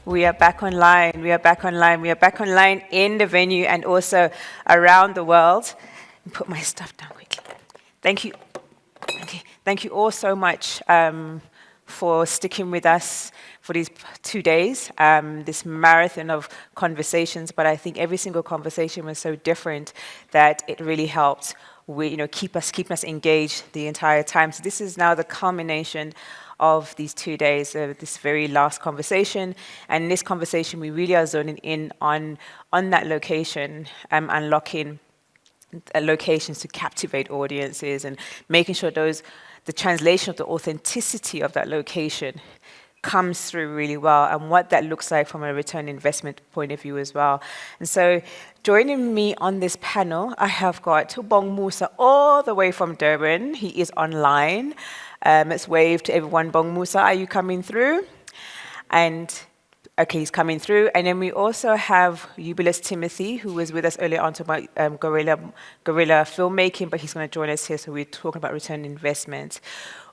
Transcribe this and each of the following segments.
We are back online. We are back online. We are back online in the venue and also around the world. Put my stuff down quickly. Thank you. Okay. Thank you all so much for sticking with us for these 2 days, this marathon of conversations. But I think every single conversation was so different that it really helped. Keep us engaged the entire time. So this is now the culmination of these 2 days, this very last conversation. And in this conversation, we really are zoning in on that location, unlocking locations to captivate audiences and making sure the translation of the authenticity of that location comes through really well, and what that looks like from a return investment point of view as well. And so joining me on this panel, I have got Bong Musa all the way from Durban. He is online. Let's wave to everyone. Bong Musa, are you coming through? And okay, he's coming through. And then we also have Eubulus Timothy, who was with us earlier on talking about guerrilla filmmaking, but he's going to join us here. So we're talking about return investment.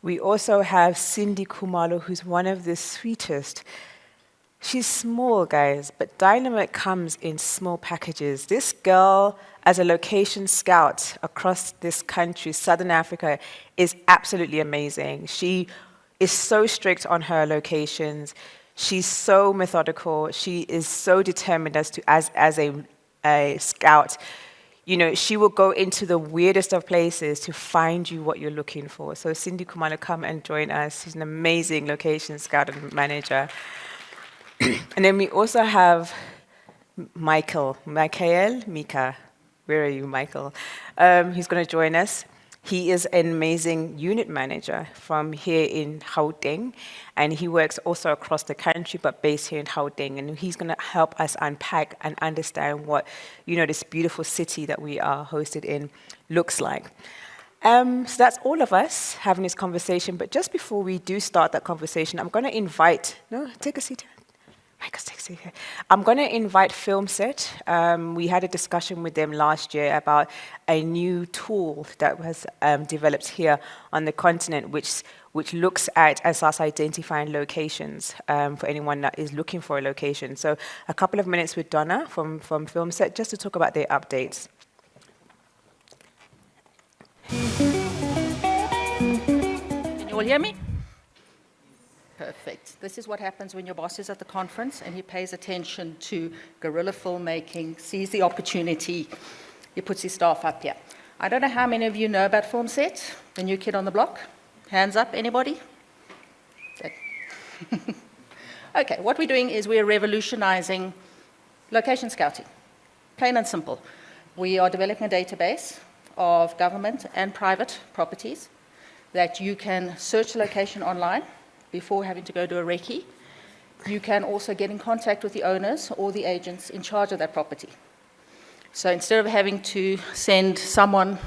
We also have Cindy Kumalo, who's one of the sweetest. She's small, guys, but dynamite comes in small packages. This girl, as a location scout across this country, Southern Africa, is absolutely amazing. She is so strict on her locations. She's so methodical. She is so determined as a scout. She will go into the weirdest of places to find you what you're looking for. So Cindy Kumalo, come and join us. She's an amazing location scout and manager. And then we also have Mika. Where are you, Michael? He's going to join us. He is an amazing unit manager from here in Gauteng, and he works also across the country, but based here in Gauteng. And he's going to help us unpack and understand what, this beautiful city that we are hosted in looks like. So that's all of us having this conversation. But just before we do start that conversation, I'm going to invite. No, take a seat. I'm going to invite FilmSet. We had a discussion with them last year about a new tool that was developed here on the continent, which looks at us identifying locations for anyone that is looking for a location. So a couple of minutes with Donna from FilmSet just to talk about their updates. Can you all hear me? Perfect. This is what happens when your boss is at the conference and he pays attention to guerrilla filmmaking, sees the opportunity, he puts his staff up here. I don't know how many of you know about FilmSet, the new kid on the block. Hands up, anybody? Okay. Okay, what we're doing is we're revolutionizing location scouting, plain and simple. We are developing a database of government and private properties that you can search the location online before having to go to a recce. You can also get in contact with the owners or the agents in charge of that property. So instead of having to send someone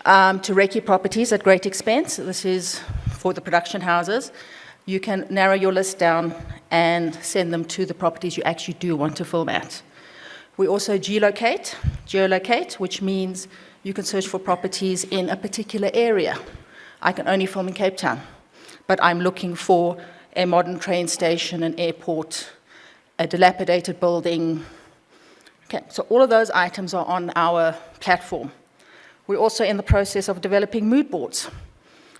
to recce properties at great expense, this is for the production houses, you can narrow your list down and send them to the properties you actually do want to film at. We also geolocate, which means you can search for properties in a particular area. I can only film in Cape Town, but I'm looking for a modern train station, an airport, a dilapidated building. Okay, so all of those items are on our platform. We're also in the process of developing mood boards.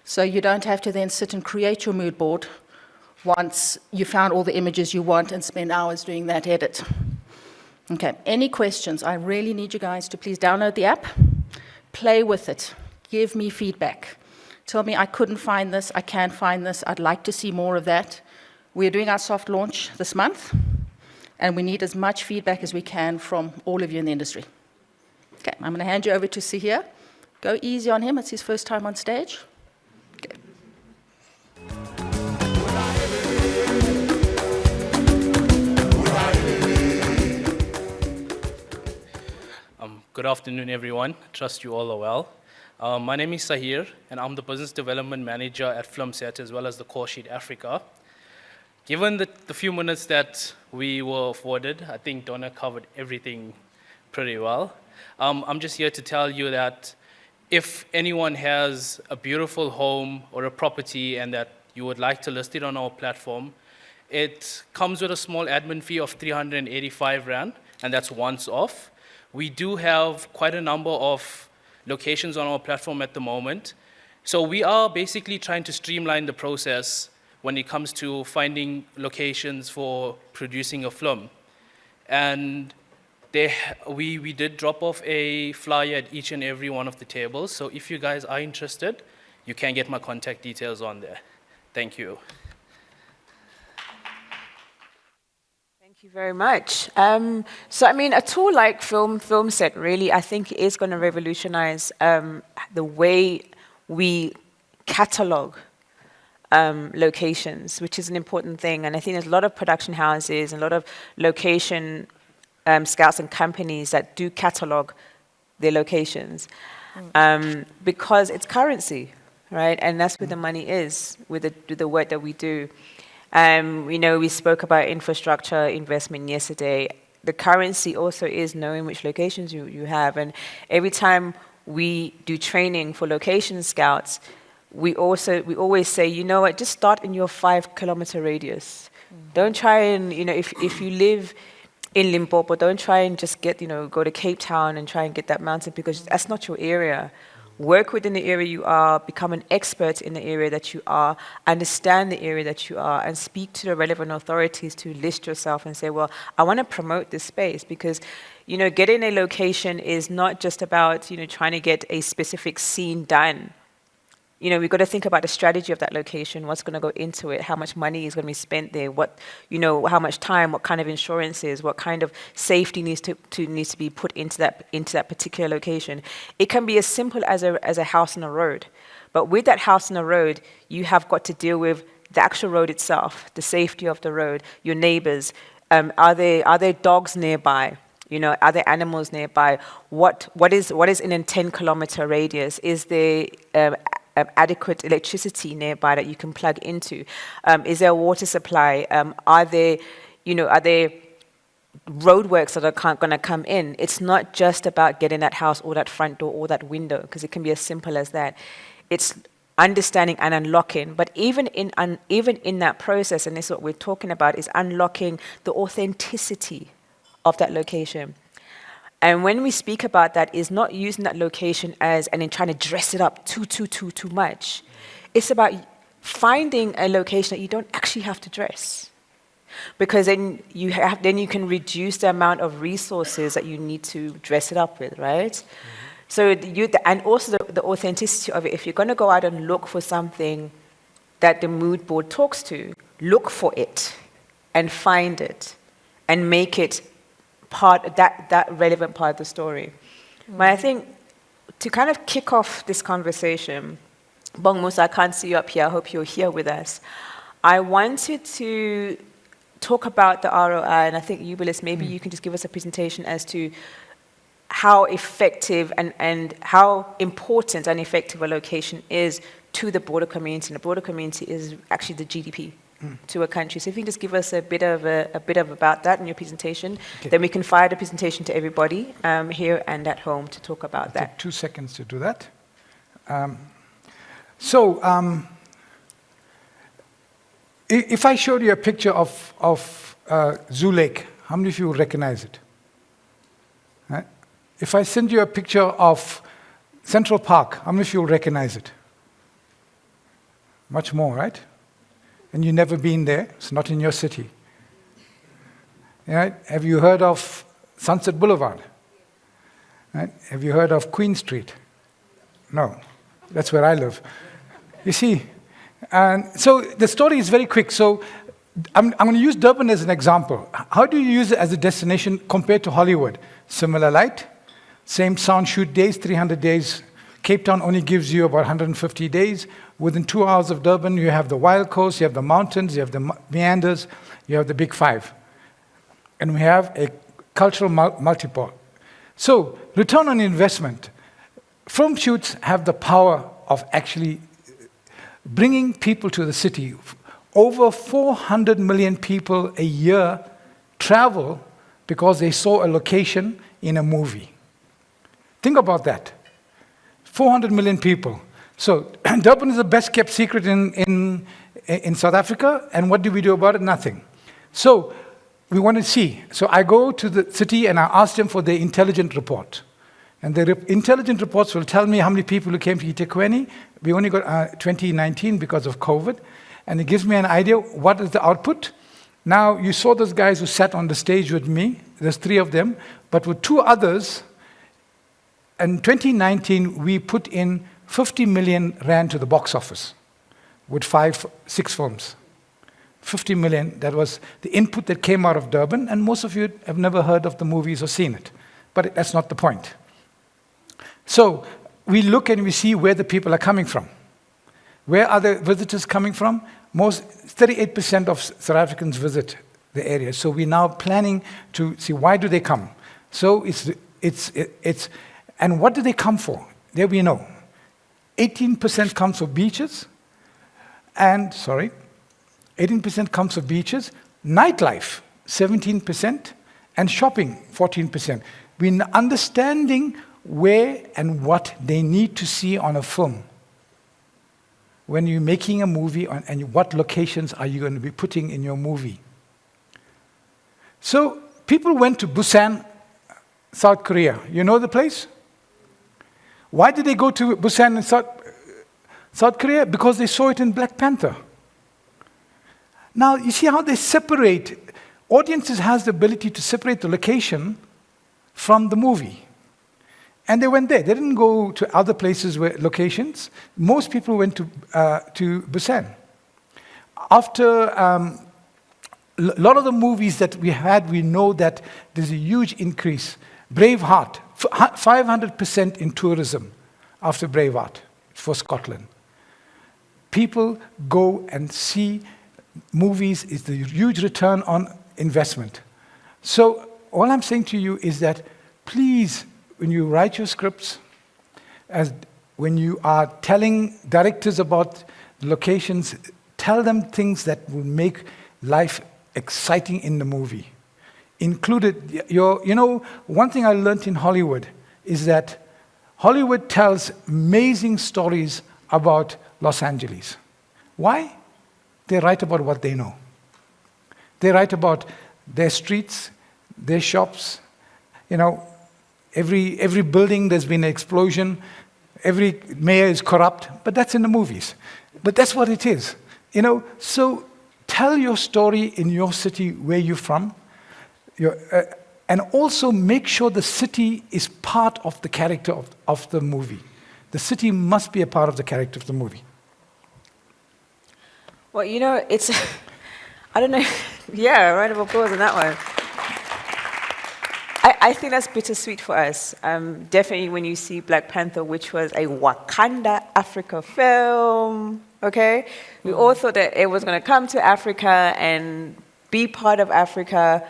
So you don't have to then sit and create your mood board once you found all the images you want and spend hours doing that edit. Okay, any questions? I really need you guys to please download the app, play with it, give me feedback. Tell me I couldn't find this, I can find this, I'd like to see more of that. We're doing our soft launch this month, and we need as much feedback as we can from all of you in the industry. Okay, I'm going to hand you over to Sihir. Go easy on him, it's his first time on stage. Okay. Good afternoon, everyone. Trust you all are well. My name is Sahir, and I'm the Business Development Manager at FilmSet, as well as the Core Sheet Africa. Given the few minutes that we were afforded, I think Donna covered everything pretty well. I'm just here to tell you that if anyone has a beautiful home or a property and that you would like to list it on our platform, It comes with a small admin fee of 385 Rand, and that's once off. We do have quite a number of locations on our platform at the moment. So we are basically trying to streamline the process when it comes to finding locations for producing a film. And we did drop off a flyer at each and every one of the tables. So if you guys are interested, you can get my contact details on there. Thank you. Thank you very much. So, I mean, a tool like FilmSet really, I think, is going to revolutionize the way we catalog locations, which is an important thing. And I think there's a lot of production houses and a lot of location scouts and companies that do catalog their locations because it's currency, right? And that's where the money is with the work that we do. We spoke about infrastructure investment yesterday. The currency also is knowing which locations you have. And every time we do training for location scouts, we always say, you know what, just start in your 5-kilometer radius. Don't try and, if you live in Limpopo, don't try and just go to Cape Town and try and get that mountain because that's not your area. Work within the area you are, become an expert in the area that you are, understand the area that you are, and speak to the relevant authorities to list yourself and say, well, I want to promote this space because, getting a location is not just about, trying to get a specific scene done. We've got to think about the strategy of that location, what's going to go into it, how much money is going to be spent there, how much time, what kind of insurances, what kind of safety needs to be put into that particular location. It can be as simple as a house on a road, but with that house on the road, you have got to deal with the actual road itself, the safety of the road, your neighbors. Are there dogs nearby? Are there animals nearby? What is in a 10-kilometer radius? Is there adequate electricity nearby that you can plug into? Is there a water supply? Are there roadworks that are going to come in? It's not just about getting that house or that front door or that window, because it can be as simple as that. It's understanding and unlocking. But even in that process, and this is what we're talking about, is unlocking the authenticity of that location. And when we speak about that, is not using that location and then trying to dress it up too much. It's about finding a location that you don't actually have to dress, because then you can reduce the amount of resources that you need to dress it up with, right? Mm-hmm. So and also the authenticity of it. If you're going to go out and look for something that the mood board talks to, look for it and find it and make it that relevant part of the story. Mm-hmm. But I think to kind of kick off this conversation, Bong Musa, I can't see you up here. I hope you're here with us. I wanted to talk about the ROI, and I think Eubulus, maybe you can just give us a presentation as to how effective and how important and effective a location is to the broader community. And the broader community is actually the GDP. To a country. So if you can just give us a bit of about that in your presentation, okay. Then we can fire the presentation to everybody here and at home to talk about that. Take 2 seconds to do that. If I showed you a picture of Zoo Lake, how many of you would recognize it? Right? If I send you a picture of Central Park, how many of you will recognize it? Much more, right? And you've never been there, it's not in your city. Right? Have you heard of Sunset Boulevard? Right? Have you heard of Queen Street? No, that's where I live. You see, and so the story is very quick. So I'm going to use Durban as an example. How do you use it as a destination compared to Hollywood? Similar light, same sound shoot days, 300 days. Cape Town only gives you about 150 days. Within 2 hours of Durban, you have the Wild Coast, you have the mountains, you have the meanders, you have the Big Five. And we have a cultural multipole. So, return on investment. Film shoots have the power of actually bringing people to the city. Over 400 million people a year travel because they saw a location in a movie. Think about that. 400 million people. So Durban is the best kept secret in South Africa, and what do we do about it? Nothing. So we want to see. So I go to the city and I ask them for their intelligence report. And the intelligence reports will tell me how many people who came to eThekwini. We only got 2019 because of COVID. And it gives me an idea what is the output. Now, you saw those guys who sat on the stage with me. There's 3 of them. But with 2 others, in 2019, we put in 50 million rand to the box office with 6 films. 50 million, that was the input that came out of Durban, and most of you have never heard of the movies or seen it. But that's not the point. So we look and we see where the people are coming from. Where are the visitors coming from? 38% of South Africans visit the area. So we're now planning to see why do they come. So and what do they come for? There we know. 18% comes for beaches, 18% comes for beaches, nightlife, 17%, and shopping, 14%. We're understanding where and what they need to see on a film. When you're making a movie, and what locations are you going to be putting in your movie? So people went to Busan, South Korea. You know the place? Why did they go to Busan in South Korea? Because they saw it in Black Panther. Now, you see how they separate. Audiences has the ability to separate the location from the movie. And they went there. They didn't go to other places where locations. Most people went to Busan. After a lot of the movies that we had, we know that there's a huge increase. Braveheart, 500% in tourism after Braveheart for Scotland. People go and see movies, is the huge return on investment. So all I'm saying to you is that please, when you write your scripts, when you are telling directors about locations, tell them things that will make life exciting in the movie. Included one thing I learned in Hollywood is that Hollywood tells amazing stories about Los Angeles. Why? They write about what they know. They write about their streets, their shops. Every building there's been an explosion. Every mayor is corrupt, but that's in the movies. But that's what it is. So tell your story in your city where you're from. And also make sure the city is part of the character of the movie. The city must be a part of the character of the movie. Well, it's, I don't know, yeah, round of applause on that one. I think that's bittersweet for us. Definitely when you see Black Panther, which was a Wakanda Africa film, okay? We all thought that it was going to come to Africa and be part of Africa,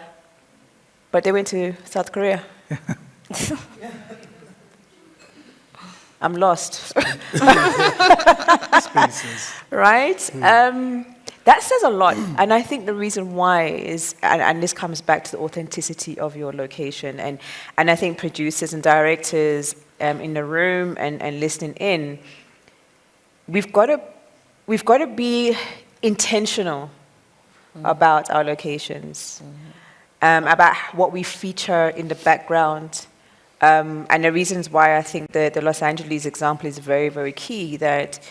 but they went to South Korea. I'm lost. Spaces. Right? That says a lot. And I think the reason why is, and this comes back to the authenticity of your location. And I think producers and directors in the room and listening in, we've got to be intentional about our locations, about what we feature in the background. And the reasons why I think the Los Angeles example is very, very key, that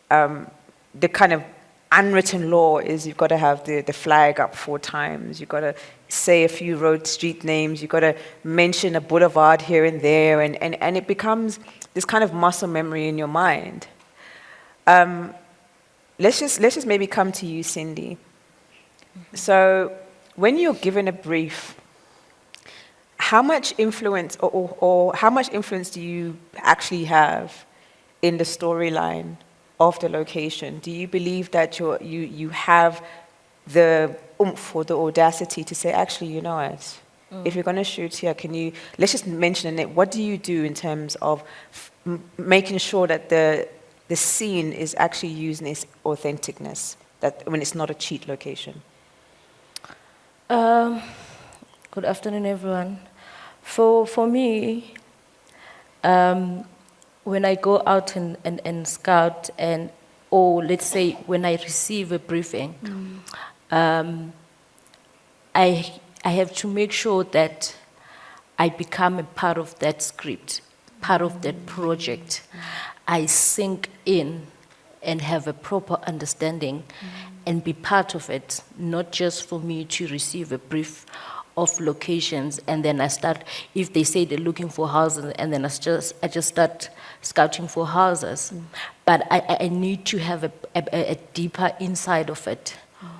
the kind of unwritten law is you've got to have the flag up 4 times, you've got to say a few street names, you've got to mention a boulevard here and there, and it becomes this kind of muscle memory in your mind. Let's just maybe come to you, Cindy. So when you're given a brief, how much influence or how much influence do you actually have in the storyline of the location? Do you believe that you have the oomph or the audacity to say, actually, you know what, if you're going to shoot here, let's just mention it, what do you do in terms of making sure that the scene is actually using its authenticness, that when it's not a cheat location? Good afternoon, everyone. For me, when I go out and scout, or let's say when I receive a briefing, I have to make sure that I become a part of that script, part of that project. I sink in and have a proper understanding and be part of it, not just for me to receive a brief of locations and then I start, if they say they're looking for houses, and then I just start scouting for houses. But I need to have a deeper insight of it.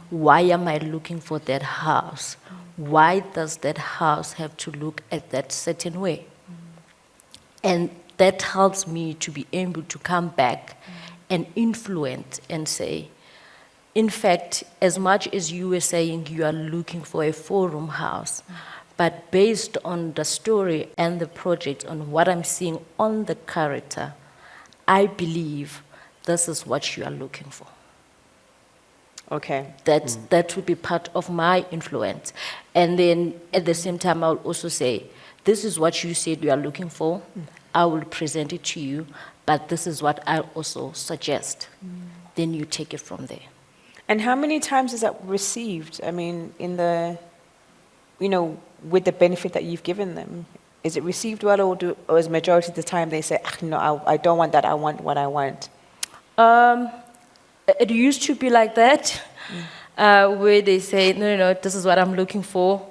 Why am I looking for that house? Why does that house have to look at that certain way? And that helps me to be able to come back and influence and say, in fact, as much as you were saying you are looking for a 4-room house, but based on the story and the project, on what I'm seeing on the character, I believe this is what you are looking for. Okay. That would be part of my influence. And then at the same time, I'll also say, this is what you said you are looking for. I will present it to you, but this is what I also suggest. Then you take it from there. And how many times is that received? I mean, in the, with the benefit that you've given them, is it received well, or is majority of the time they say, no, I don't want that, I want what I want? It used to be like that, where they say, no, this is what I'm looking for.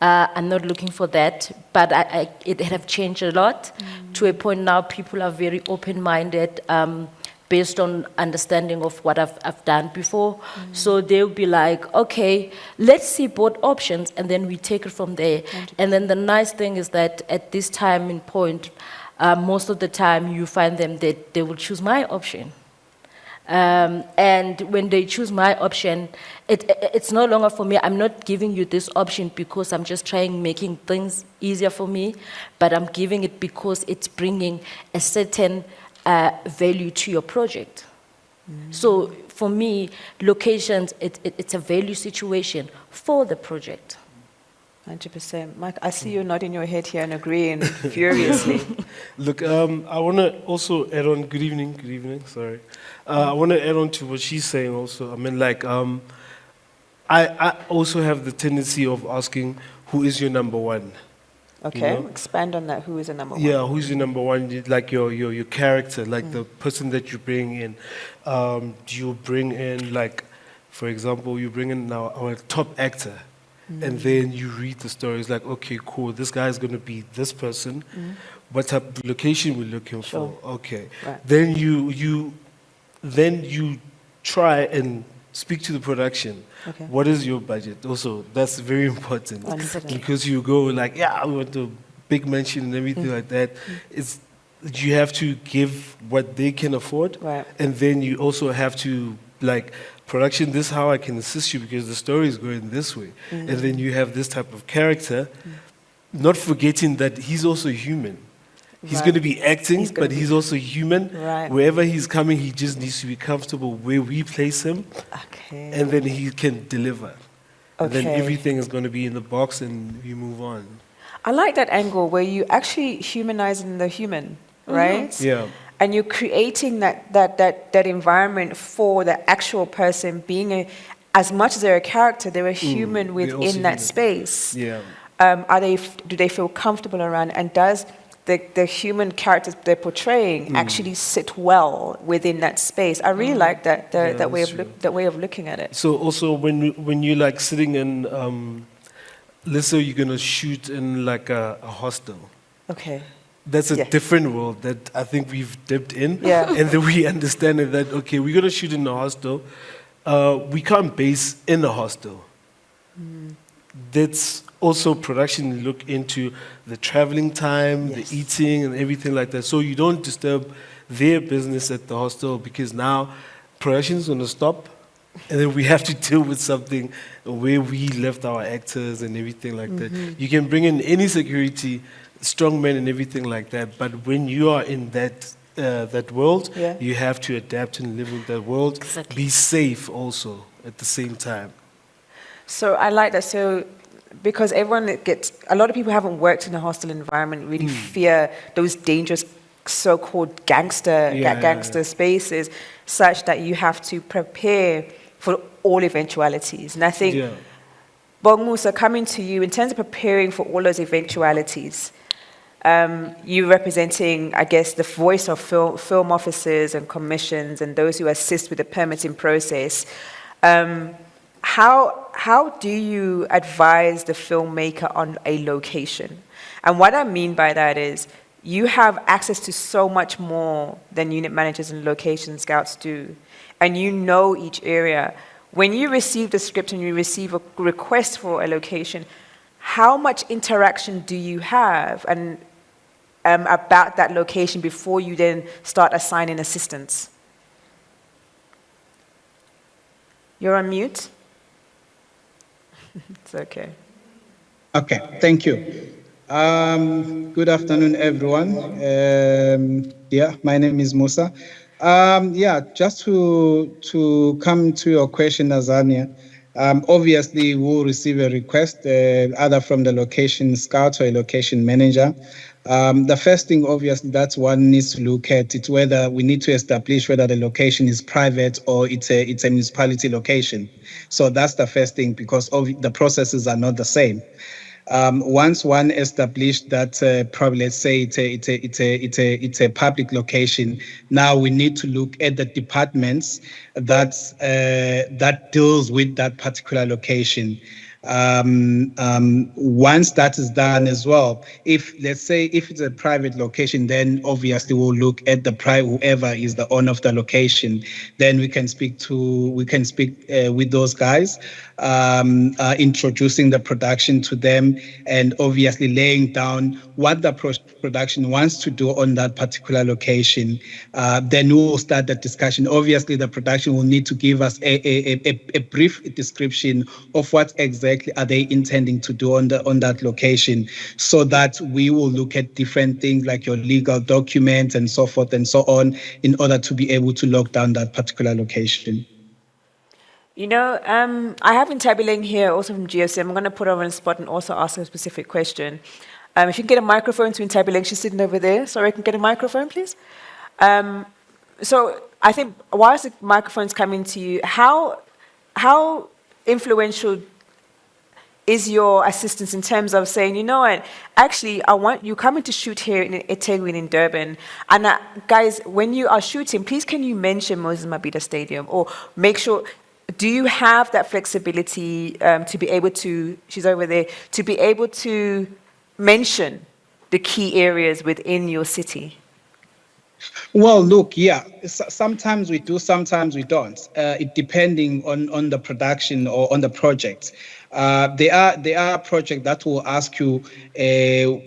I'm not looking for that, but it have changed a lot to a point now people are very open-minded, based on understanding of what I've done before. So they'll be like, okay, let's see both options, and then we take it from there. 100%. And then the nice thing is that at this time in point, most of the time you find them that they will choose my option. And when they choose my option, it's no longer for me. I'm not giving you this option because I'm just making things easier for me, but I'm giving it because it's bringing a certain value to your project. So for me, locations, it's a value situation for the project. 100%. Mike, I see you nodding your head here and agreeing furiously. Look, I want to also add on, good evening, sorry. I want to add on to what she's saying also. I mean, like, I also have the tendency of asking, who is your number one? Okay, You know? Expand on that. Who is the number one? Yeah, who's your number one? Like your character, like the person that you bring in. Do you bring in, like, for example, you bring in our top actor, and then you read the story. It's like, okay, cool, this guy is going to be this person. What type of location we're looking for? Okay. Right. Then you try and speak to the production. Okay. What is your budget? Also, that's very important. 100%. Because you go like, yeah, we want a big mansion and everything like that. You have to give what they can afford. Right. And then you also have to, like, production, this is how I can assist you because the story is going this way. And then you have this type of character, not forgetting that he's also human. He's Right. going to be acting, He's gonna but he's also human. Right. Wherever he's coming, he just needs to be comfortable where we place him, Okay. and then he can deliver. And then Okay. everything is going to be in the box, and we move on. I like that angle where you actually humanizing the human, right? Yeah. And you're creating that environment for the actual person being as much as they're a character, they're a human they're also within that human. space. Yeah. Do they feel comfortable around, and does the human characters they're portraying actually sit well within that space? I really like that Yeah, that way that's of true. that way of looking at it. So also when you're like sitting in, let's say you're going to shoot in like a hostel. Okay. That's a Yeah. different world that I think we've dipped in. Yeah. And then we understand that, okay, we're going to shoot in a hostel. We can't base in a hostel. That's also production look into the traveling time, Yes. the eating and everything like that. So you don't disturb their business at the hostel because now production's going to stop and then we have to deal with something where we left our actors and everything like that. You can bring in any security, strongmen and everything like that, but when you are in that world, Yeah. you have to adapt and live in that world. Exactly. Be safe also at the same time. So I like that. So because a lot of people haven't worked in a hostel environment, really fear those dangerous so-called gangster spaces, such that you have to prepare for all eventualities. And I think Yeah. Musa, coming to you, in terms of preparing for all those eventualities, you representing, I guess, the voice of film officers and commissions and those who assist with the permitting process, how do you advise the filmmaker on a location? And what I mean by that is, you have access to so much more than unit managers and location scouts do, and you know each area. When you receive the script and you receive a request for a location, how much interaction do you have and about that location before you then start assigning assistants? You're on mute. It's okay. Okay, thank you. Good afternoon, everyone. Yeah, my name is Musa. Yeah, just to come to your question, Azania. Obviously, we'll receive a request either from the location scout or a location manager. The first thing, obviously, that one needs to look at it's whether we need to establish whether the location is private or it's a municipality location. So that's the first thing, because the processes are not the same. Once one established that, probably let's say it's a public location. Now we need to look at the departments that deals with that particular location. Once that is done as well, if let's say if it's a private location, then obviously we'll look at the whoever is the owner of the location. Then we can speak with those guys, introducing the production to them, and obviously laying down what the production wants to do on that particular location. Then we will start the discussion. Obviously, the production will need to give us a brief description of what exactly are they intending to do on that location, so that we will look at different things like your legal documents and so forth and so on, in order to be able to lock down that particular location. You know, I have Ntabileng here, also from GSM. I'm going to put her on the spot and also ask her a specific question. If you can get a microphone to Ntabileng, she's sitting over there. Sorry, I can get a microphone, please. So I think whilst the microphone's coming to you, how influential is your assistance in terms of saying, you know what, actually, I want you coming to shoot here in eThekwini in Durban. And guys, when you are shooting, please can you mention Moses Mabhida Stadium, or make sure, do you have that flexibility to be able to, she's over there, to be able to mention the key areas within your city? Well, look, yeah, sometimes we do, sometimes we don't. It depending on the production or on the project. There are projects that will ask you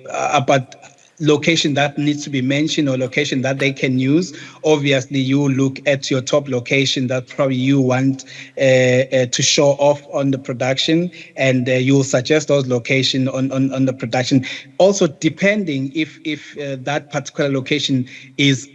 about location that needs to be mentioned or location that they can use. Obviously, you look at your top location that probably you want to show off on the production, and you will suggest those locations on the production. Also, depending if that particular location is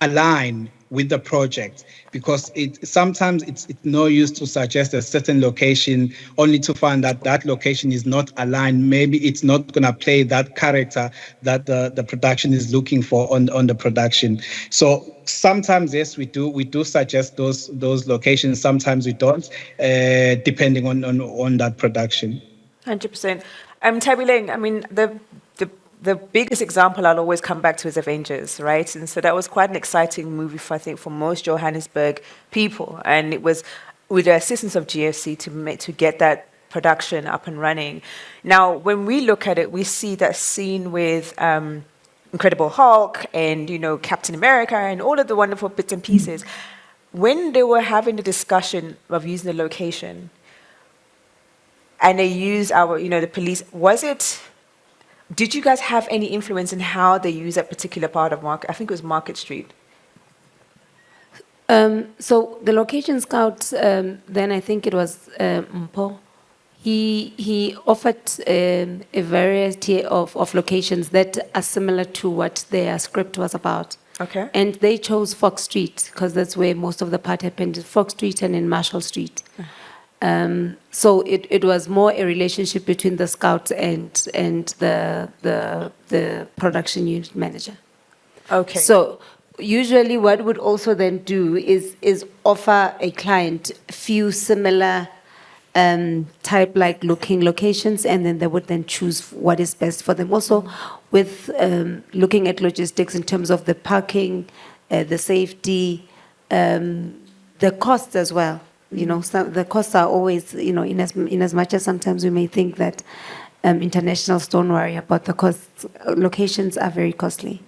aligned with the project, because sometimes it's no use to suggest a certain location only to find that that location is not aligned. Maybe it's not going to play that character that the production is looking for on the production. So sometimes, yes, we do suggest those locations. Sometimes we don't, depending on that production. 100%. Tabileng, I mean, the biggest example I'll always come back to is Avengers, right? And so that was quite an exciting movie, for most Johannesburg people. And it was with the assistance of GFC to get that production up and running. Now, when we look at it, we see that scene with Incredible Hulk and, you know, Captain America and all of the wonderful bits and pieces. When they were having the discussion of using the location, and they use the police, did you guys have any influence in how they use that particular part of Market? I think it was Market Street. So the location scouts, then I think it was Mpo, he offered a variety of locations that are similar to what their script was about. Okay. And they chose Fox Street, because that's where most of the part happened, Fox Street and in Marshall Street. So it was more a relationship between the scouts and the production unit manager. Okay. So usually what would also then do is offer a client a few similar type like looking locations, and then they would then choose what is best for them. Also, with looking at logistics in terms of the parking, the safety, the costs as well. You know, the costs are always, you know, in as much as sometimes we may think that internationals don't worry about the costs, locations are very costly.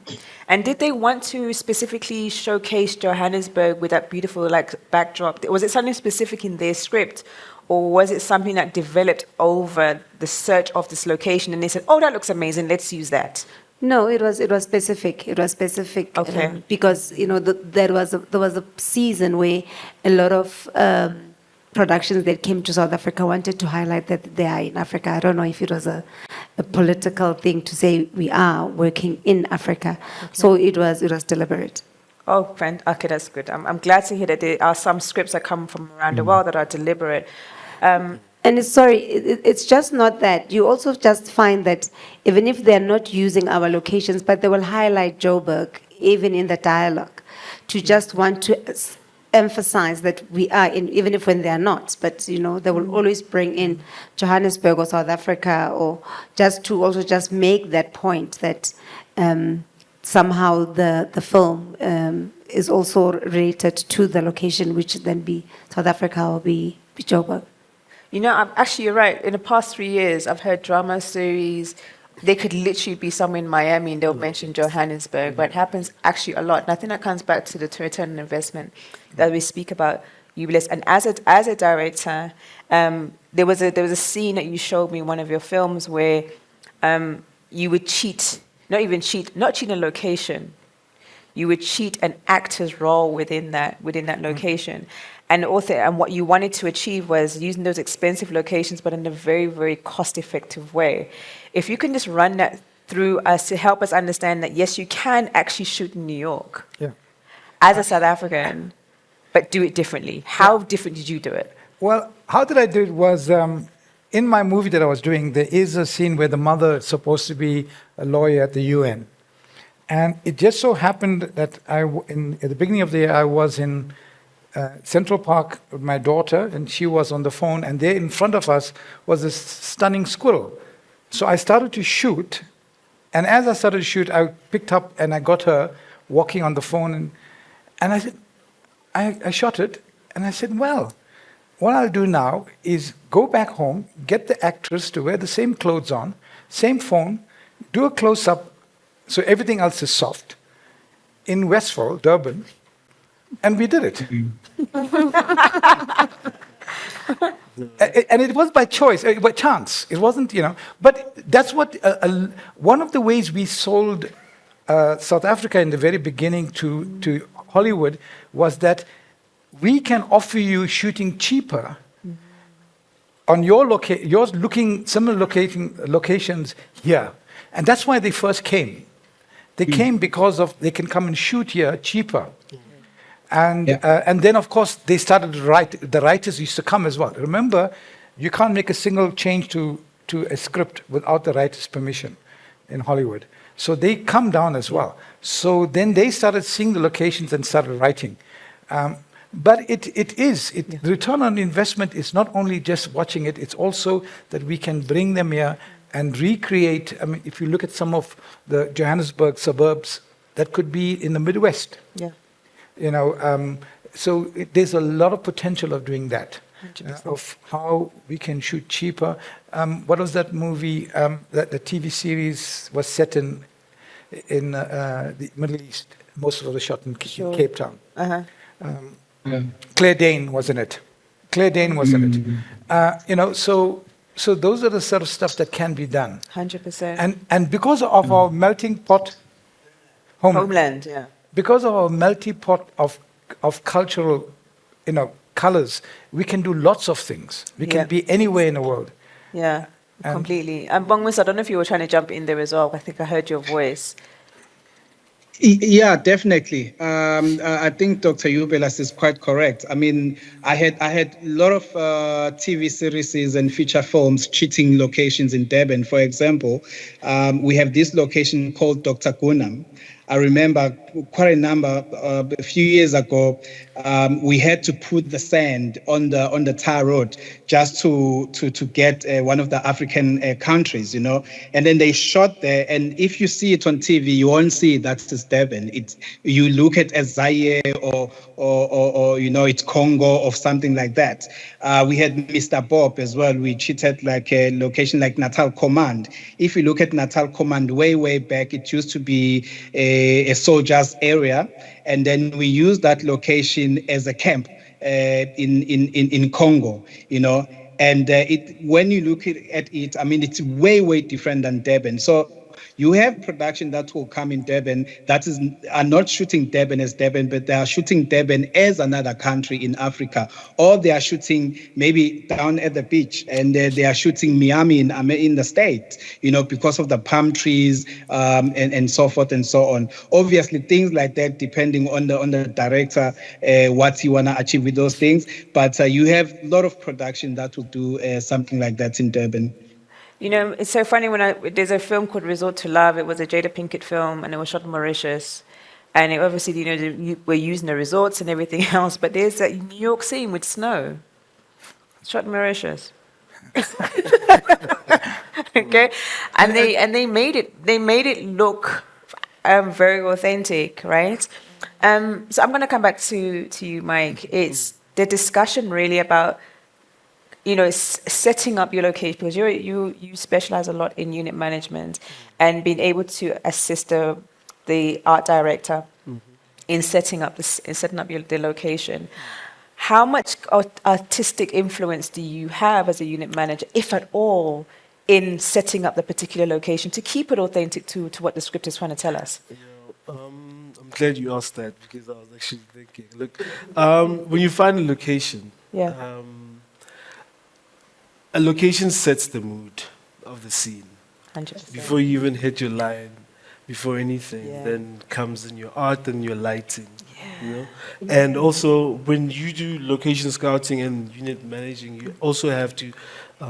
And did they want to specifically showcase Johannesburg with that beautiful like backdrop? Was it something specific in their script, or was it something that developed over the search of this location and they said, "Oh, that looks amazing, let's use that"? No, it was specific. It was specific Okay. because you know there was a season where a lot of productions that came to South Africa wanted to highlight that they are in Africa. I don't know if it was a political thing to say we are working in Africa. So it was deliberate. Oh, friend, okay, that's good. I'm glad to hear that there are some scripts that come from around the world that are deliberate. And it's just not that. You also just find that even if they're not using our locations, but they will highlight Joburg, even in the dialogue, to just want to emphasize that we are in, even if when they are not. But, you know, they will always bring in Johannesburg or South Africa, or just to also just make that point that somehow the film is also related to the location, which then be South Africa or be Joburg. You know, you're right. In the past 3 years, I've heard drama series. They could literally be somewhere in Miami and they'll mention Johannesburg, but it happens actually a lot. And I think that comes back to the return on investment that we speak about, Eubulus. And as a director, there was a scene that you showed me in one of your films where you would not cheat a location. You would cheat an actor's role within that location. And what you wanted to achieve was using those expensive locations, but in a very, very cost-effective way. If you can just run that through us to help us understand that, yes, you can actually shoot in New York as a South African, but do it differently. How different did you do it? Well, how did I do it was, in my movie that I was doing, there is a scene where the mother is supposed to be a lawyer at the UN. And it just so happened that at the beginning of the year, I was in Central Park with my daughter, and she was on the phone, and there in front of us was this stunning squirrel. So I started to shoot, and as I started to shoot, I picked up and I got her walking on the phone, and I said, I shot it, and I said, well, what I'll do now is go back home, get the actress to wear the same clothes on, same phone, do a close-up, so everything else is soft, in Westfall, Durban, and we did it. And it was by choice, by chance. It wasn't, you know. But that's what, one of the ways we sold South Africa in the very beginning to Hollywood was that we can offer you shooting cheaper on yours looking similar locations here. And that's why they first came. They came because they can come and shoot here cheaper. And then, of course, they started to write. The writers used to come as well. Remember, you can't make a single change to a script without the writer's permission in Hollywood. So they come down as well. So then they started seeing the locations and started writing. But the return on investment is not only just watching it, it's also that we can bring them here and recreate. I mean, if you look at some of the Johannesburg suburbs, that could be in the Midwest. Yeah. You know, there's a lot of potential of doing that, of how we can shoot cheaper. What was that movie, that the TV series was set in the Middle East? Most of it was shot in Cape Town. Claire Danes was in it. You know, so those are the sort of stuff that can be done. 100%. And because of our melting pot homeland, yeah. Because of our melting pot of cultural, you know, colors, we can do lots of things. We can be anywhere in the world. Yeah, completely. And Bongwis, I don't know if you were trying to jump in there as well. I think I heard your voice. Yeah, definitely. I think Dr. Eubulus is quite correct. I mean, I had a lot of TV series and feature films cheating locations in Durban. For example, we have this location called Dr. Gunam. I remember quite a few years ago, we had to put the sand on the tar road just to get one of the African countries, you know. And then they shot there, and if you see it on TV, you won't see that it's Durban. You look at as Zaire or you know, it's Congo or something like that. We had Mr. Bob as well. We cheated like a location like Natal Command. If you look at Natal Command way back, it used to be a soldiers area, and then we used that location as a camp in Congo, you know. And when you look at it, I mean, it's way different than Durban. So you have production that will come in Durban that are not shooting Durban as Durban, but they are shooting Durban as another country in Africa, or they are shooting maybe down at the beach, and they are shooting Miami in the States, you know, because of the palm trees and so forth and so on. Obviously, things like that, depending on the director, what you want to achieve with those things. But you have a lot of production that will do something like that in Durban. You know, it's so funny there's a film called Resort to Love. It was a Jada Pinkett film, and it was shot in Mauritius. And it obviously, you know, we're using the resorts and everything else, but there's a New York scene with snow. It's shot in Mauritius. Okay, and they made it look very authentic, right? So I'm going to come back to you, Mike. It's the discussion really about, you know, setting up your location, because you specialize a lot in unit management and being able to assist the art director in setting up the location. How much artistic influence do you have as a unit manager, if at all, in setting up the particular location to keep it authentic to what the script is trying to tell us? I'm glad you asked that, because I was actually thinking, look, when you find a location, Yeah. A location sets the mood of the scene. 100%. Before you even hit your line, before anything, Yeah. then comes in your art and your lighting. You know? And also, when you do location scouting and unit managing, you also have to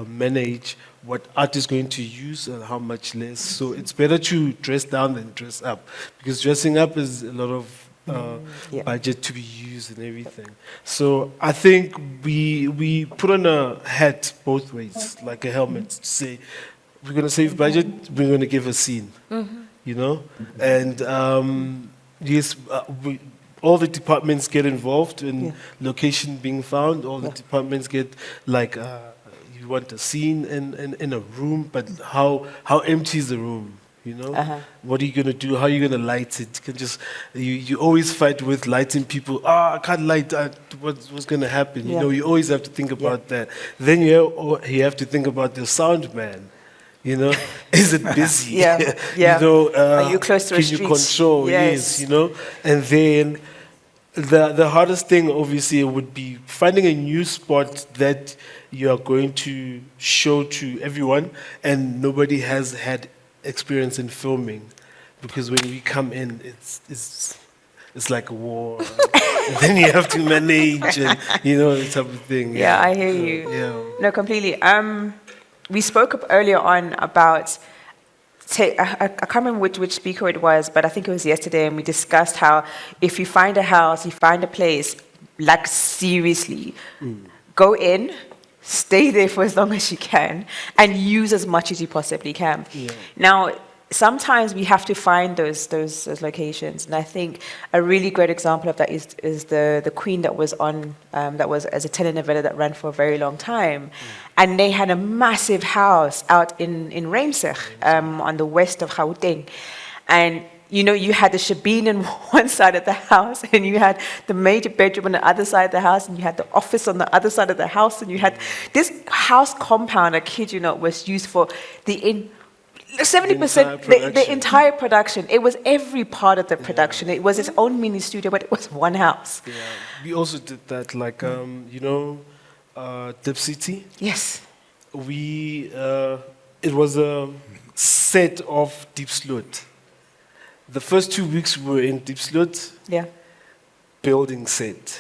manage what art is going to use and how much less. So it's better to dress down than dress up, because dressing up is a lot of Yeah. budget to be used and everything. So I think we put on a hat both ways, like a helmet, to say we're going to save budget, we're going to give a scene, you know? And yes, all the departments get involved in location being found. All the departments get like, you want a scene in a room, but how empty is the room? You know, what are you gonna do? How are you gonna light it? You can just you always fight with lighting people. I can't light. What's gonna happen? You know, you always have to think about that. Then you have to think about the sound man. You know, is it busy? Yeah. You know, Are you close to a can street? you control? Yes. You know, and then the hardest thing obviously would be finding a new spot that you are going to show to everyone, and nobody has had experience in filming, because when we come in, it's like a war, and then you have to manage, and you know, the type of thing. Yeah, I hear you. Yeah. No, completely. We spoke up earlier on about. I can't remember which speaker it was, but I think it was yesterday, and we discussed how if you find a house, you find a place, like seriously, go in, stay there for as long as you can, and use as much as you possibly can. Yeah. Now, sometimes we have to find those locations, and I think a really great example of that is the Queen that was on that was as a telenovela that ran for a very long time, and they had a massive house out in Raamsig, on the west of Gauteng, and you know, you had the shebeen on one side of the house, and you had the major bedroom on the other side of the house, and you had the office on the other side of the house, and you had this house compound, I kid you not, was used for 70%, the entire production. It was every part of the production. It was its own mini studio, but it was one house. Yeah. We also did that, like, you know, Deep City. Yes. It was a set of Deep Sloot. The first 2 weeks we were in Deep Sloot, Yeah. building set.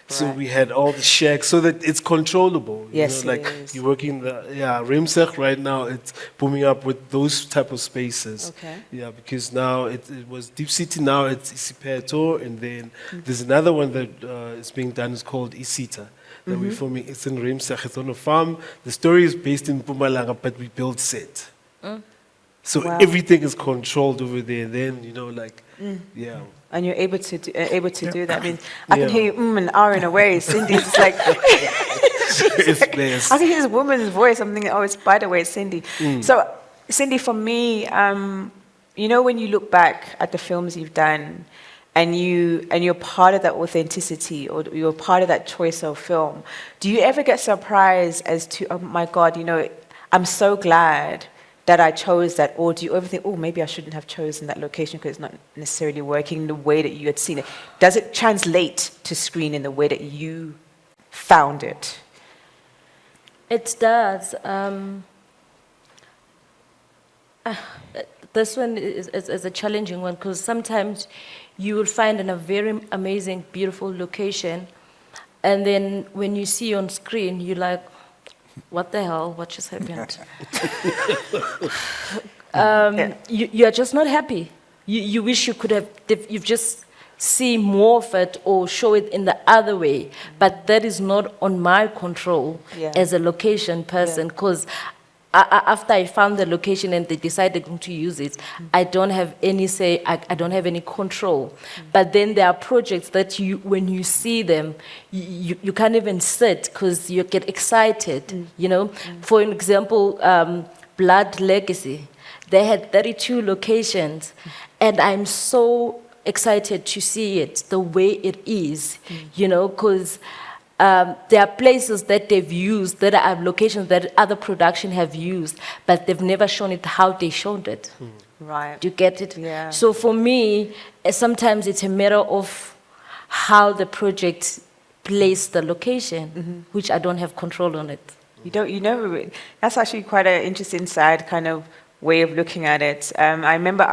So Right. we had all the shacks so that it's controllable. Yes, it like is. you work in the Rimsek right now. It's booming up with those type of spaces. Okay. Yeah, because now it was Deep City. Now it's Isipeto, and then there's another one that is being done. It's called Isita. That we're filming. It's in Rimsek. It's on a farm. The story is based in Mpumalanga, but we built set. So Wow. everything is controlled over there. Then yeah. And you're able to do that. I mean, I can Yeah. hear you and R in a way. Cindy, it's like, It's blessed. I can hear this woman's voice. I'm thinking, oh, it's by the way, it's Cindy. So, Cindy, for me, when you look back at the films you've done, and you're part of that authenticity, or you're part of that choice of film, do you ever get surprised as to, oh my God, I'm so glad that I chose that, or do you ever think, oh, maybe I shouldn't have chosen that location because it's not necessarily working the way that you had seen it? Does it translate to screen in the way that you found it? It does. This one is a challenging one because sometimes you will find in a very amazing, beautiful location, and then when you see on screen, you're like, what the hell? What just happened? You are just not happy. You wish you could have, you've just see more of it or show it in the other way. But that is not on my control as a location person, because after I found the location and they decided to use it, I don't have any say, I don't have any control. But then there are projects that when you see them, you can't even sit because you get excited, For example, Blood Legacy, they had 32 locations, and I'm so excited to see it the way it is, because there are places that they've used, that are locations that other production have used, but they've never shown it how they showed it. Right. Do you get it? Yeah. So for me, sometimes it's a matter of how the project placed the location, which I don't have control on it. That's actually quite an interesting side kind of way of looking at it. I remember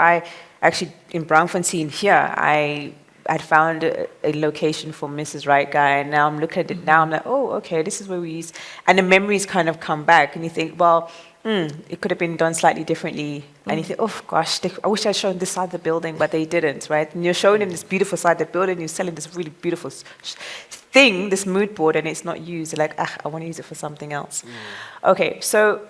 actually in Braamfontein here, I'd found a location for Mrs. Right Guy, and now I'm looking at it now, I'm like, oh, okay, this is where we used, and the memories kind of come back, and you think, well, it could have been done slightly differently, and you think, oh gosh, I wish I'd shown this side of the building, but they didn't, right? And you're showing them this beautiful side of the building, you're selling this really beautiful thing, this mood board, and it's not used. They're like, I want to use it for something else. Okay, so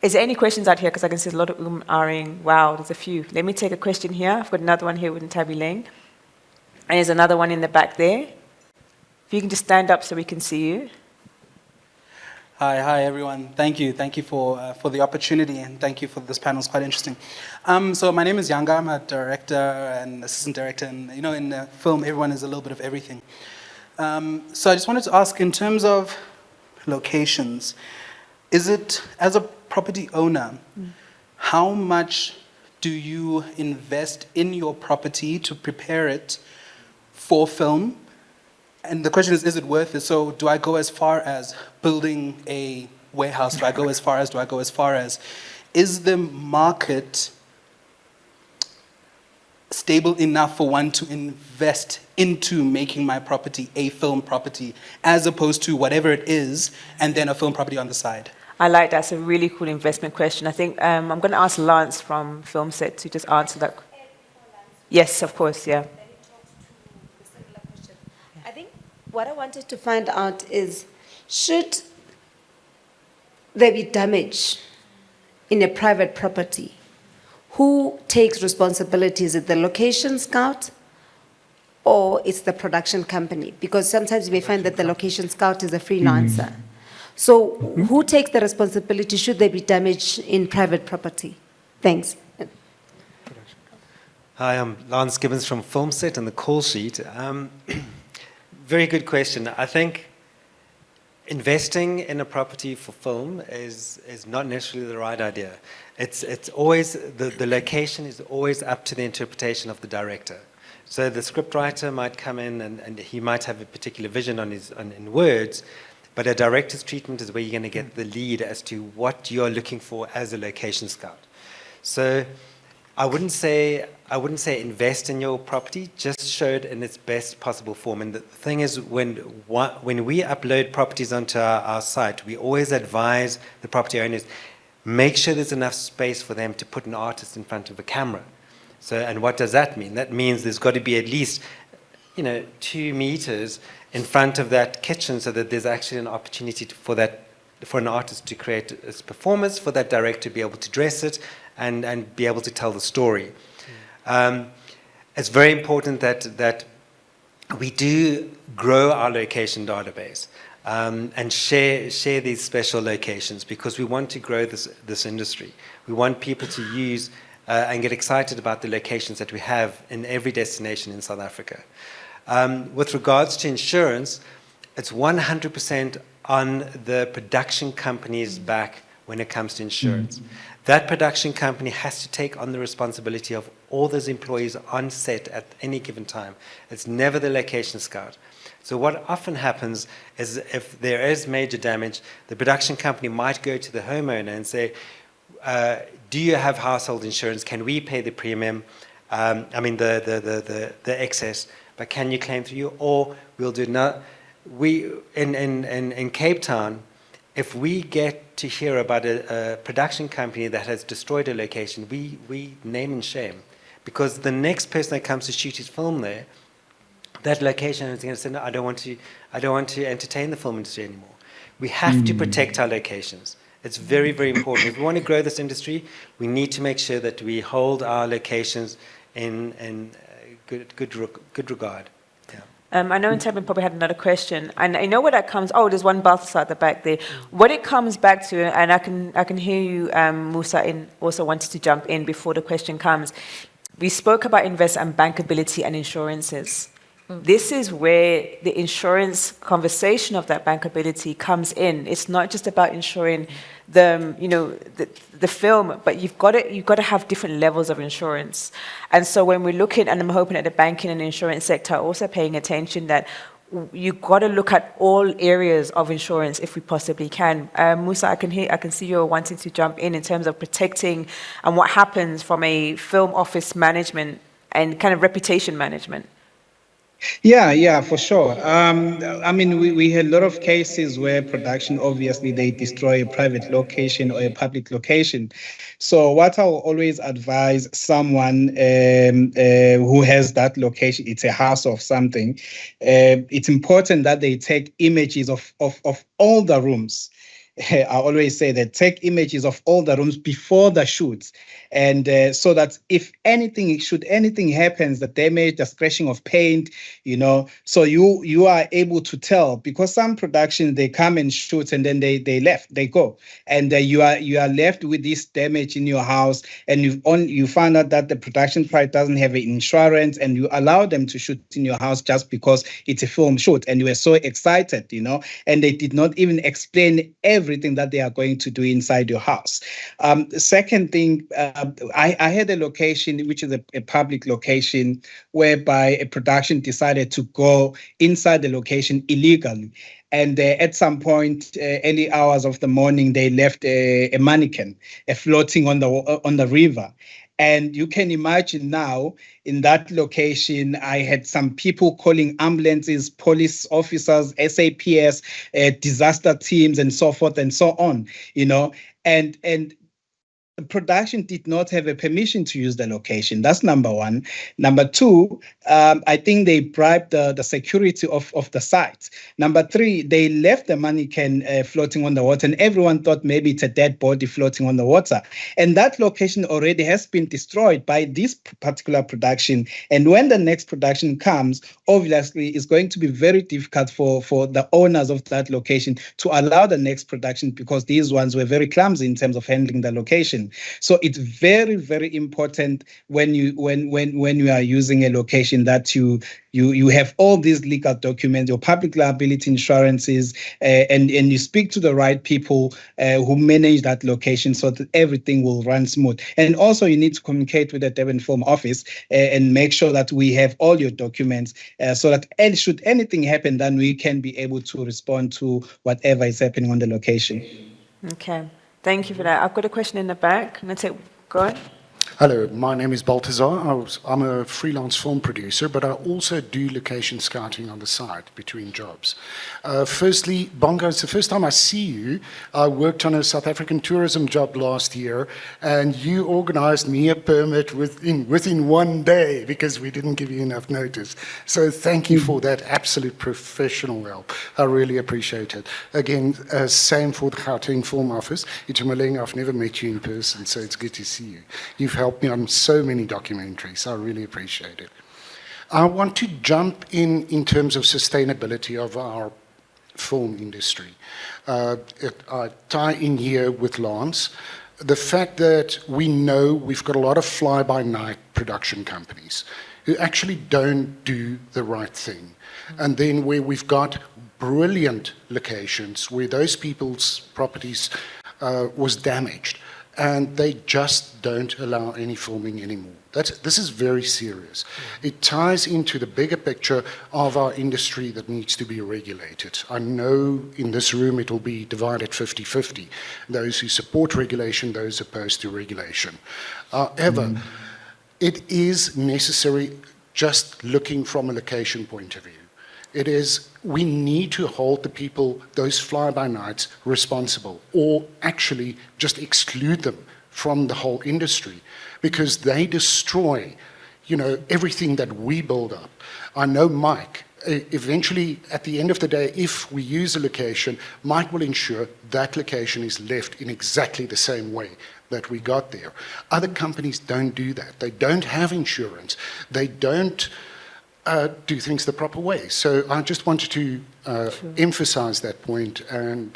is there any questions out here? Because I can see a lot of ahhing. Wow, there's a few. Let me take a question here. I've got another one here with Ntabi Lane. And there's another one in the back there. If you can just stand up so we can see you. Hi everyone. Thank you for the opportunity, and thank you for this panel. It's quite interesting. So my name is Yanga. I'm a director and assistant director, and in the film everyone is a little bit of everything. So I just wanted to ask, in terms of locations, is it, as a property owner, how much do you invest in your property to prepare it for film? And the question is it worth it? So do I go as far as building a warehouse? Do I go as far as, is the market stable enough for one to invest into making my property a film property, as opposed to whatever it is, and then a film property on the side? I like that. It's a really cool investment question. I think I'm going to ask Lance from Film Set to just answer that. Yes, of course, yeah. I think what I wanted to find out is, should there be damage in a private property? Who takes responsibility? Is it the location scout or it's the production company? Because sometimes you may find that the location scout is a freelancer. So who takes the responsibility should there be damage in private property? Thanks. Hi, I'm Lance Gibbons from Film Set and the call sheet. Very good question. I think investing in a property for film is not necessarily the right idea. It's always, the location is always up to the interpretation of the director. So the scriptwriter might come in and he might have a particular vision in words, but a director's treatment is where you're going to get the lead as to what you're looking for as a location scout. So I wouldn't say invest in your property. Just show it in its best possible form. And the thing is, when we upload properties onto our site, we always advise the property owners, make sure there's enough space for them to put an artist in front of a camera. So, and what does that mean? That means there's got to be at least, 2 meters in front of that kitchen, so that there's actually an opportunity for an artist to create its performance, for that director to be able to dress it and be able to tell the story. It's very important that we do grow our location database and share these special locations, because we want to grow this industry. We want people to use and get excited about the locations that we have in every destination in South Africa. With regards to insurance, it's 100% on the production company's back when it comes to insurance. That production company has to take on the responsibility of all those employees on set at any given time. It's never the location scout. So what often happens is, if there is major damage, the production company might go to the homeowner and say, do you have household insurance? Can we pay the premium? The excess, but can you claim through you? Or we'll do not. In Cape Town, if we get to hear about a production company that has destroyed a location, we name and shame, because the next person that comes to shoot his film there, that location is going to say, no, I don't want to entertain the film industry anymore. We have to protect our locations. It's very, very important. If we want to grow this industry, we need to make sure that we hold our locations in good regard. I know Ncgobo probably had another question, and I know where that comes. Oh, there's one Balthasar at the back there. What it comes back to, and I can hear you, Musa, also wanted to jump in before the question comes. We spoke about invest and bankability and insurances. This is where the insurance conversation of that bankability comes in. It's not just about insuring the film, but you've got to have different levels of insurance. And so when we're looking, and I'm hoping that the banking and insurance sector are also paying attention, that you've got to look at all areas of insurance if we possibly can. Musa, I can see you're wanting to jump in terms of protecting and what happens from a film office management and kind of reputation management. Yeah, for sure. We had a lot of cases where production, obviously, they destroy a private location or a public location. So what I'll always advise someone who has that location, it's a house of something, it's important that they take images of all the rooms. I always say that take images of all the rooms before the shoots, and so that if should anything happens, the damage, the scratching of paint, so you are able to tell, because some productions, they come and shoot and then they go, and you are left with this damage in your house, and you find out that the production part doesn't have an insurance, and you allow them to shoot in your house just because it's a film shoot, and you were so excited, and they did not even explain everything that they are going to do inside your house. Second thing, I had a location, which is a public location, whereby a production decided to go inside the location illegally. And at some point, early hours of the morning, they left a mannequin floating on the river. And you can imagine now, in that location, I had some people calling ambulances, police officers, SAPS, disaster teams, and so forth and so on, and the production did not have a permission to use the location. That's number one. Number two, I think they bribed the security of the site. Number three, they left the mannequin floating on the water, and everyone thought maybe it's a dead body floating on the water. And that location already has been destroyed by this particular production. And when the next production comes, obviously, it's going to be very difficult for the owners of that location to allow the next production, because these ones were very clumsy in terms of handling the location. So it's very, very important when you are using a location that you have all these legal documents, your public liability insurances, and you speak to the right people who manage that location, so that everything will run smooth. And also, you need to communicate with the Durban Film Office and make sure that we have all your documents, so that should anything happen, then we can be able to respond to whatever is happening on the location. Okay. Thank you for that. I've got a question in the back. Go on. Hello, my name is Baltazar. I'm a freelance film producer, but I also do location scouting on the side between jobs. Firstly, Bongo, it's the first time I see you. I worked on a South African tourism job last year, and you organized me a permit within 1 day because we didn't give you enough notice. So thank you for that absolute professional help. I really appreciate it. Again, same for the Gauteng Film Office. Itumeleng, I've never met you in person, so it's good to see you. You've helped me on so many documentaries. I really appreciate it. I want to jump in terms of sustainability of our film industry. I tie in here with Lance. The fact that we know we've got a lot of fly-by-night production companies who actually don't do the right thing. And then where we've got brilliant locations where those people's properties was damaged, and they just don't allow any filming anymore. This is very serious. It ties into the bigger picture of our industry that needs to be regulated. I know in this room it will be divided 50-50, those who support regulation, those opposed to regulation. However, it is necessary just looking from a location point of view. It is, we need to hold the people, those fly-by-nights, responsible, or actually just exclude them from the whole industry, because they destroy, everything that we build up. I know Mike, eventually, at the end of the day, if we use a location, Mike will ensure that location is left in exactly the same way that we got there. Other companies don't do that. They don't have insurance. They don't do things the proper way. So I just wanted to emphasize that point, and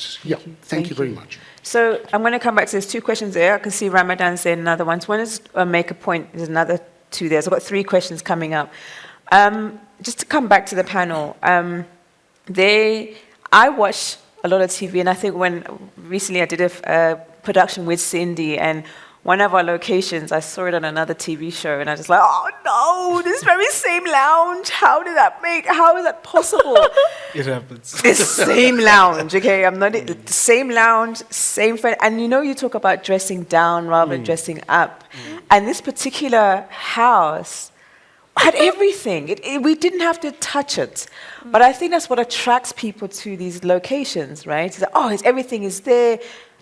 thank you very much. So I'm going to come back to there's 2 questions there. I can see Ramadan saying another one. One is make a point. There's another 2 there. So I've got 3 questions coming up. Just to come back to the panel, I watch a lot of TV, and I think recently I did a production with Cindy, and one of our locations, I saw it on another TV show, and I was like, oh no, this very same lounge, how is that possible? It happens. This same lounge, okay, the same lounge, same friend, and you talk about dressing down rather than dressing up, and this particular house had everything. We didn't have to touch it, but I think that's what attracts people to these locations, right? It's like, everything is there.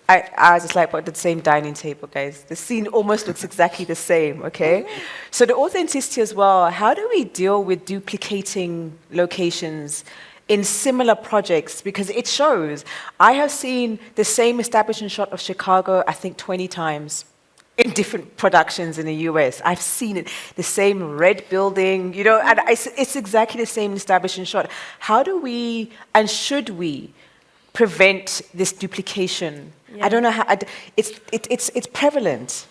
I was just like, but the same dining table, guys. The scene almost looks exactly the same, okay? So the authenticity as well, how do we deal with duplicating locations in similar projects? Because it shows. I have seen the same establishment shot of Chicago, I think 20 times in different productions in the US. I've seen it, the same red building, and it's exactly the same establishment shot. How do we, and should we, prevent this duplication? I don't know how. It's prevalent.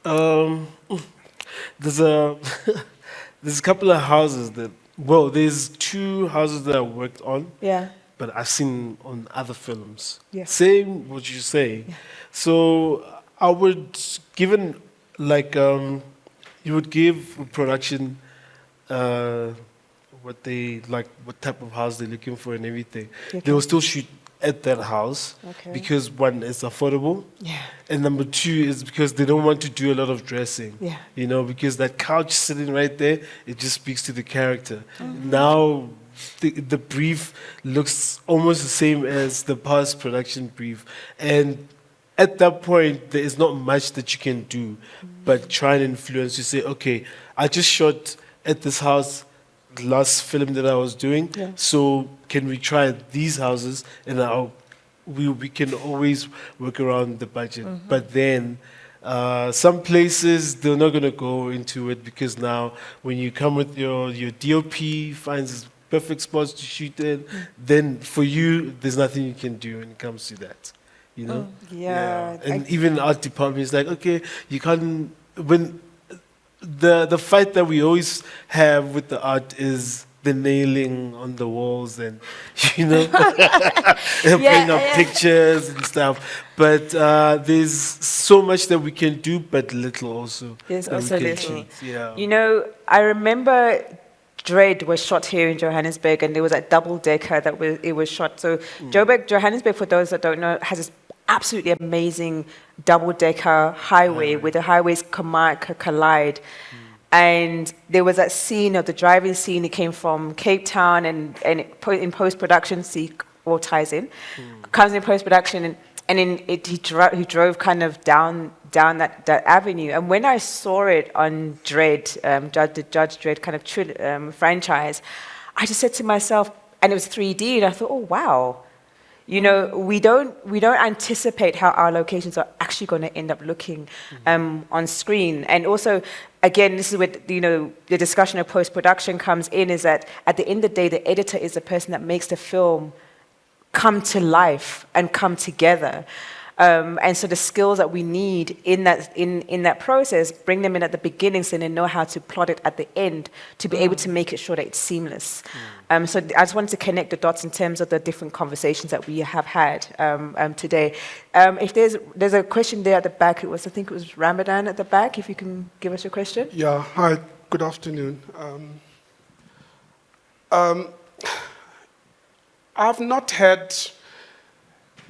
There's a couple of houses there's 2 houses that I worked on. Yeah. But I've seen on other films. Yeah. Same what you say. Yeah. So I would given you would give production what type of house they're looking for and everything. Okay. They will still shoot at that house because 1 is affordable, and number 2 is because they don't want to do a lot of dressing. Because that couch sitting right there, it just speaks to the character. Now the brief looks almost the same as the past production brief, and at that point there is not much that you can do but try and influence. You say, okay, I just shot at this house last film that I was doing, so can we try these houses, and we can always work around the budget. But then some places they're not going to go into it, because now when you come with your DOP finds perfect spots to shoot in, then for you there's nothing you can do when it comes to that, and even art department is like, okay, you can't, when the fight that we always have with the art is the nailing on the walls and, putting up pictures and stuff. But there's so much that we can do, but little also. There's also little. Yeah. I remember Dread was shot here in Johannesburg, and there was a double-decker it was shot. So Joburg, Johannesburg, for those that don't know, has this absolutely amazing double-decker highway where the highways collide. And there was that scene of the driving scene. It came from Cape Town, and in post-production, see, all ties in. Comes in post-production, and he drove kind of down that avenue. And when I saw it on Dread, the Judge Dredd kind of franchise, I just said to myself, and it was 3D, and I thought, oh wow. You know, we don't anticipate how our locations are actually going to end up looking on screen. And also, again, this is where, you know, the discussion of post-production comes in, is that at the end of the day, the editor is the person that makes the film come to life and come together. And so the skills that we need in that process, bring them in at the beginning so they know how to plot it at the end to be able to make it sure that it's seamless. So I just wanted to connect the dots in terms of the different conversations that we have had today. If there's a question there at the back, I think it was Ramadan at the back, if you can give us your question. Yeah, hi, good afternoon. I've not had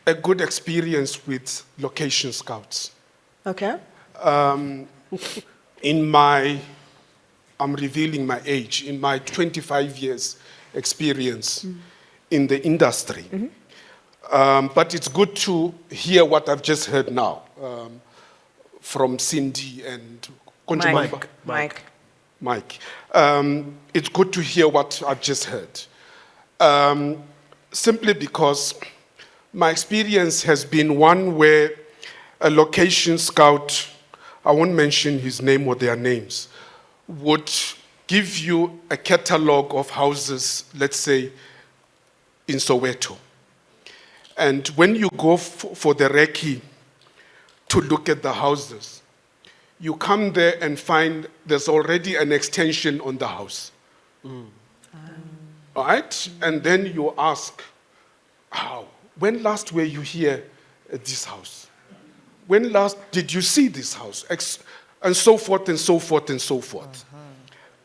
a good experience with location scouts. Okay. I'm revealing my age, in my 25 years experience in the industry. But it's good to hear what I've just heard now from Cindy and Mike. It's good to hear what I've just heard. Simply because my experience has been one where a location scout, I won't mention his name or their names, would give you a catalog of houses, let's say, in Soweto. And when you go for the recce to look at the houses, you come there and find there's already an extension on the house. All right? And then you ask, how? When last were you here at this house? When last did you see this house? And so forth and so forth and so forth.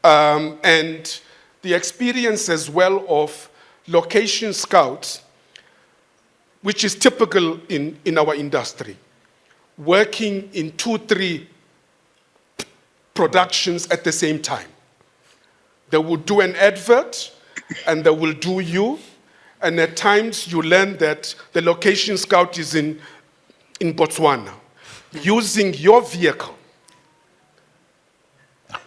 And the experience as well of location scouts, which is typical in our industry, working in 2-3 productions at the same time. They will do an advert, and they will do you, and at times you learn that the location scout is in Botswana, using your vehicle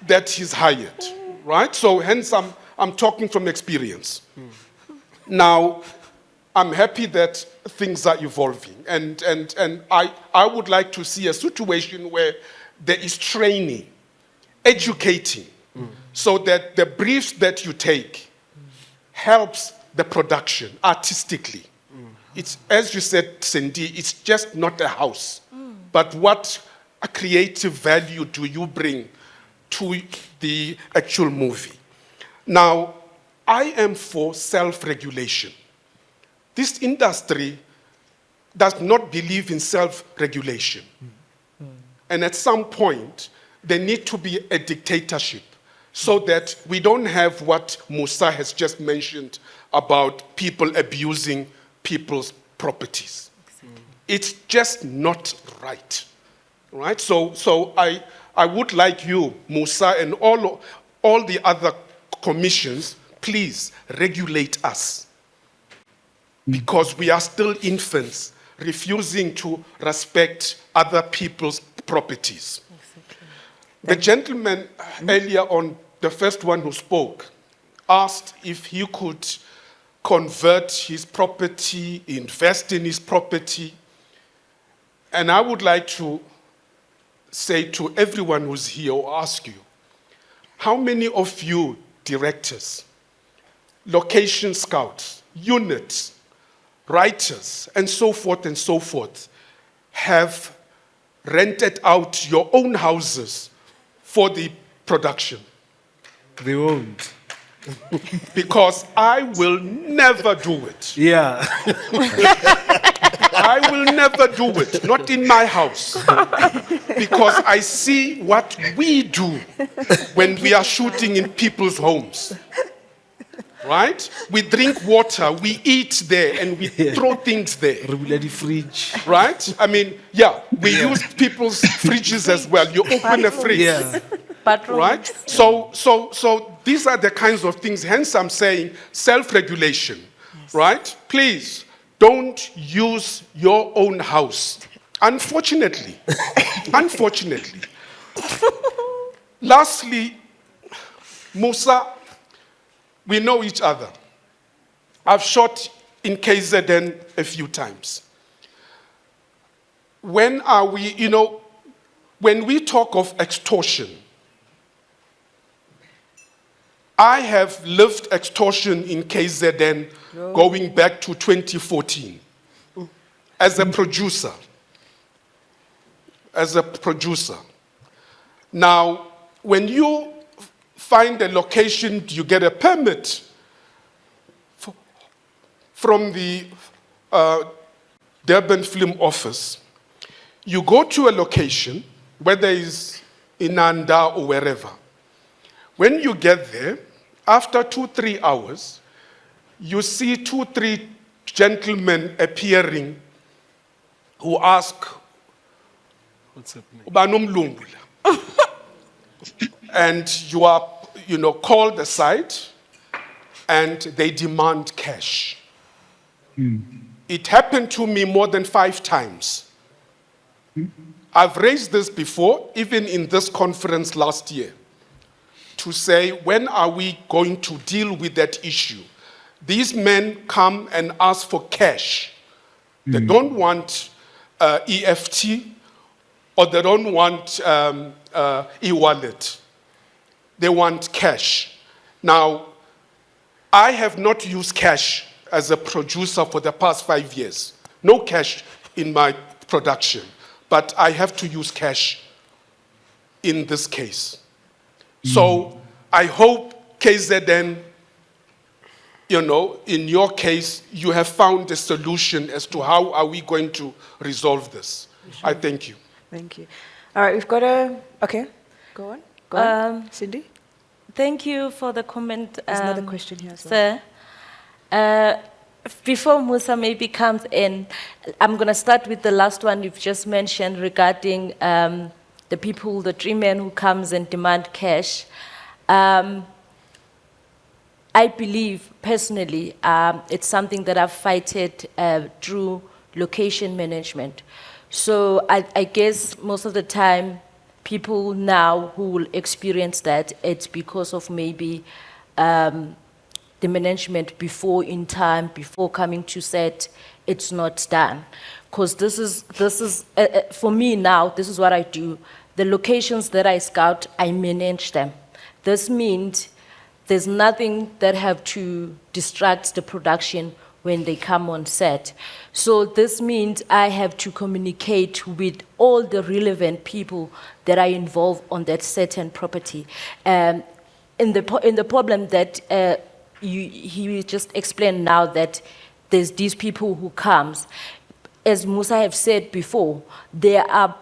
that he's hired, right? So hence I'm talking from experience. Now, I'm happy that things are evolving, and I would like to see a situation where there is training, educating, so that the briefs that you take helps the production artistically. It's, as you said, Cindy, it's just not a house, but what a creative value do you bring to the actual movie? Now, I am for self-regulation. This industry does not believe in self-regulation. And at some point, there needs to be a dictatorship so that we don't have what Musa has just mentioned about people abusing people's properties. It's just not right, right? So I would like you, Musa, and all the other commissions, please regulate us, because we are still infants, refusing to respect other people's properties. The gentleman earlier on, the first one who spoke, asked if he could convert his property, invest in his property. And I would like to say to everyone who's here, or ask you, how many of you directors, location scouts, units, writers, and so forth, have rented out your own houses for the production? They won't. Because I will never do it. Yeah. I will never do it, not in my house. Because I see what we do when we are shooting in people's homes. right? We drink water, we eat there, and we throw things there. Regular fridge. Right? I mean, yeah, we use people's fridges as well. You open a fridge. Yeah. Right? So these are the kinds of things. Hence, I'm saying self-regulation. Right? Please don't use your own house. Unfortunately. Unfortunately. Lastly, Musa, we know each other. I've shot in KZN a few times. When are we, when we talk of extortion, I have lived extortion in KZN going back to 2014 as a producer. As a producer. Now, when you find a location, you get a permit from the Durban Film Office. You go to a location, whether it's in Nanda or wherever. When you get there, after 2-3 hours, you see 2-3 gentlemen appearing who ask, What's happening? "Ubanomlungula." And you are, called aside, and they demand cash. It happened to me more than 5 times. I've raised this before, even in this conference last year, to say, when are we going to deal with that issue? These men come and ask for cash. They don't want EFT, or they don't want e-wallet. They want cash. Now, I have not used cash as a producer for the past 5 years. No cash in my production. But I have to use cash in this case. So I hope KZN, in your case, you have found a solution as to how are we going to resolve this. I thank you. Thank you. All right, we've got okay, go on. Go on. Cindy? Thank you for the comment. There's another question here as well. Sir, before Musa maybe comes in, I'm going to start with the last one you've just mentioned regarding the people, the 3 men who comes and demand cash. I believe, personally, it's something that I've fighted through location management. So I guess most of the time, people now who will experience that, it's because of maybe the management before in time, before coming to set, it's not done. Because this is for me now, this is what I do. The locations that I scout, I manage them. This means there's nothing that have to distract the production when they come on set. So this means I have to communicate with all the relevant people that are involved on that certain property. In the problem that he just explained now, that there's these people who comes, as Musa have said before, there are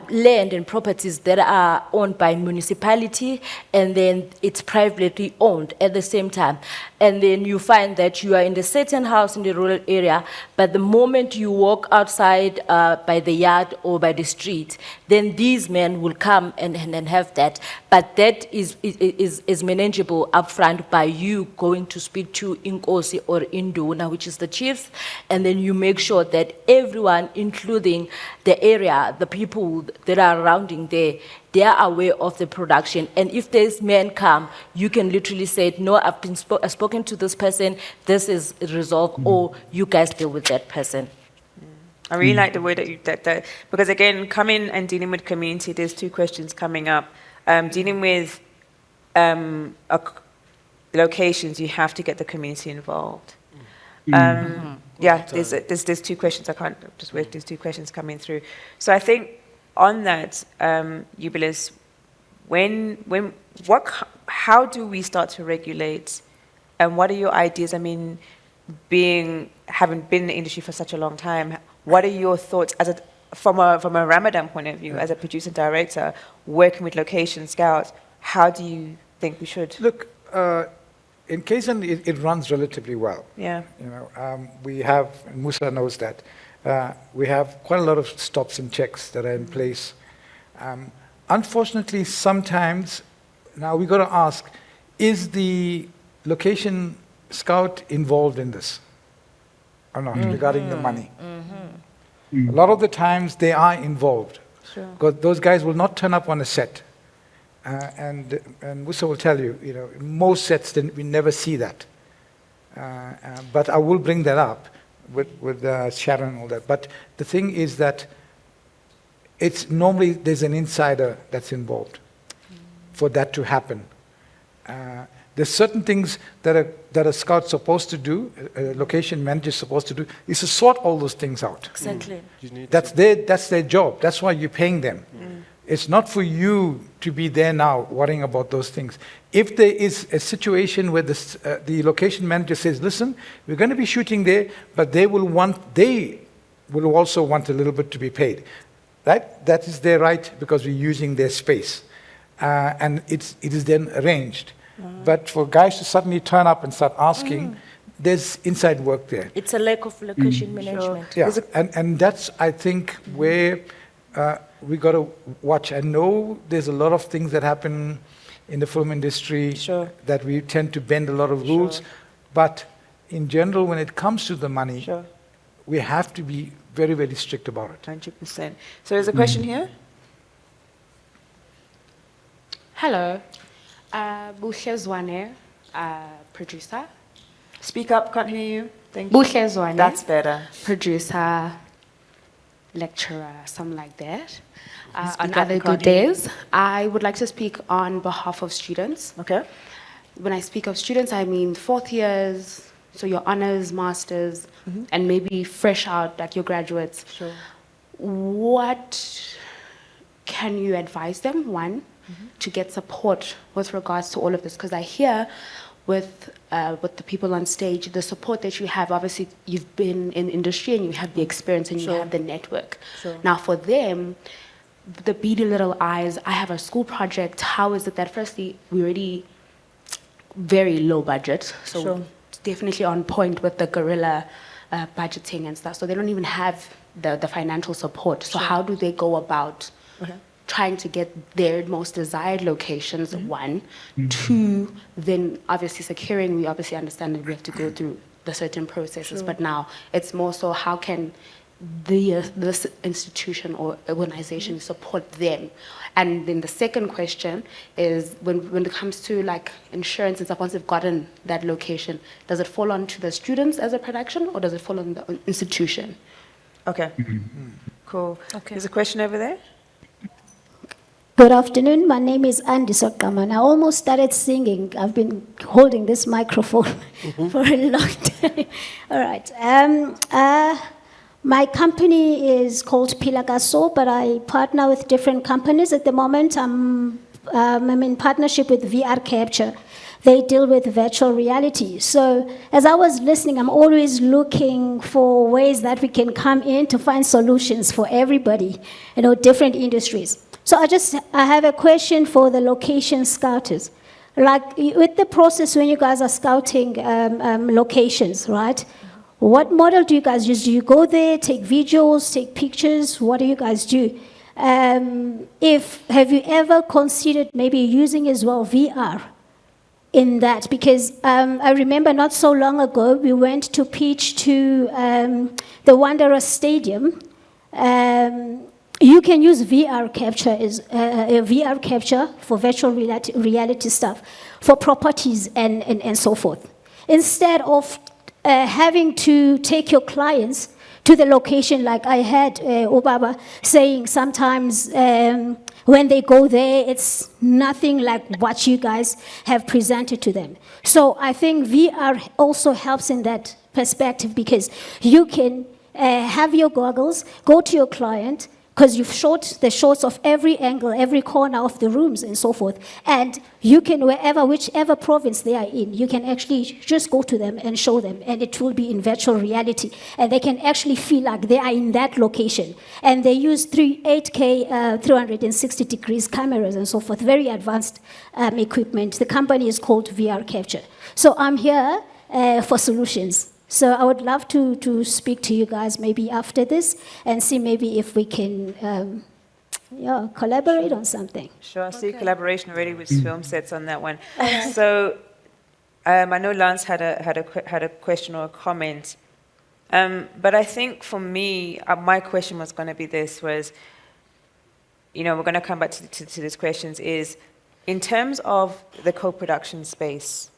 land and properties that are owned by municipality, and then it's privately owned at the same time. And then you find that you are in a certain house in the rural area, but the moment you walk outside by the yard or by the street, then these men will come and have that. But that is manageable upfront by you going to speak to Nkosi or Induna, which is the chiefs, and then you make sure that everyone, including the area, the people that are surrounding there, they are aware of the production. And if these men come, you can literally say, no, I've been spoken to this person, this is resolved, or you guys deal with that person. I really like the way that you that because again, coming and dealing with community, there's 2 questions coming up. Dealing with locations, you have to get the community involved. Yeah, there's 2 questions. I can't just wait. There's 2 questions coming through. So I think on that, Eubulus, how do we start to regulate, and what are your ideas? I mean, having been in the industry for such a long time, what are your thoughts from a Ramadan point of view, as a producer and director, working with location scouts? How do you think we should? Look, in KZN, it runs relatively well. Yeah. You know, we have, and Musa knows that, we have quite a lot of stops and checks that are in place. Unfortunately, sometimes, now we got to ask, is the location scout involved in this or not, regarding the money? A lot of the times they are involved. Sure. Because those guys will not turn up on a set. And Musa will tell you, you know, most sets, we never see that. But I will bring that up with Sharon and all that. But the thing is that it's normally there's an insider that's involved for that to happen. There's certain things that a scout's supposed to do, a location manager's supposed to do, is to sort all those things out. Exactly. That's their job. That's why you're paying them. It's not for you to be there now worrying about those things. If there is a situation where the location manager says, listen, we're going to be shooting there, but they will also want a little bit to be paid. Right? That is their right because we're using their space. And it is then arranged. But for guys to suddenly turn up and start asking, there's inside work there. It's a lack of location management. Yeah, and that's, I think, where we got to watch. I know there's a lot of things that happen in the film industry that we tend to bend a lot of rules, but in general, when it comes to the money, we have to be very, very strict about it. 100%. So there's a question here. Hello, Buhle Zwane, producer. Speak up, can't hear you. Thank you. Buhle Zwane. That's better. Producer, lecturer, something like that. On up, other we good can't hear you. days, I would like to speak on behalf of students. Okay. When I speak of students, I mean fourth years, so your honors, masters, and maybe fresh out, like your graduates. Sure. What can you advise them, one, to get support with regards to all of this? Because I hear with the people on stage, the support that you have, obviously you've been in industry and you have the experience and you have the network. Now for them, the beady little eyes, I have a school project, how is it that firstly, we already very low budget, so it's definitely on point with the guerrilla budgeting and stuff, so they don't even have the financial support. So how do they go about trying to get their most desired locations, one. Two, then obviously securing, we obviously understand that we have to go through the certain processes, but now it's more so how can this institution or organization support them? And then the second question is when it comes to like insurance and stuff, once they've gotten that location, does it fall onto the students as a production or does it fall on the institution? Okay. Cool. Okay. There's a question over there. Good afternoon. My name is Andy Sokaman. I almost started singing. I've been holding this microphone for a long time. All right. My company is called Pilagaso, but I partner with different companies. At the moment, I'm in partnership with VR Capture. They deal with virtual reality. So as I was listening, I'm always looking for ways that we can come in to find solutions for everybody, different industries. So I have a question for the location scouters. Like with the process when you guys are scouting locations, right? What model do you guys use? Do you go there, take visuals, take pictures? What do you guys do? Have you ever considered maybe using as well VR in that? Because I remember not so long ago, we went to pitch to the Wanderers Stadium. You can use VR capture for virtual reality stuff, for properties and so forth. Instead of having to take your clients to the location, like I had Obaba saying sometimes when they go there, it's nothing like what you guys have presented to them. So I think VR also helps in that perspective because you can have your goggles, go to your client, because you've shot the shots of every angle, every corner of the rooms and so forth. And you can, whichever province they are in, you can actually just go to them and show them, and it will be in virtual reality. And they can actually feel like they are in that location. And they use 8K 360 degrees cameras and so forth, very advanced equipment. The company is called VR Capture. So I'm here for solutions. So I would love to speak to you guys maybe after this and see maybe if we can collaborate on something. Sure, I see collaboration already with film sets on that one. So I know Lance had a question or a comment, but I think for me, my question was going to be this: was, we're going to come back to these questions. Is in terms of the co-production space.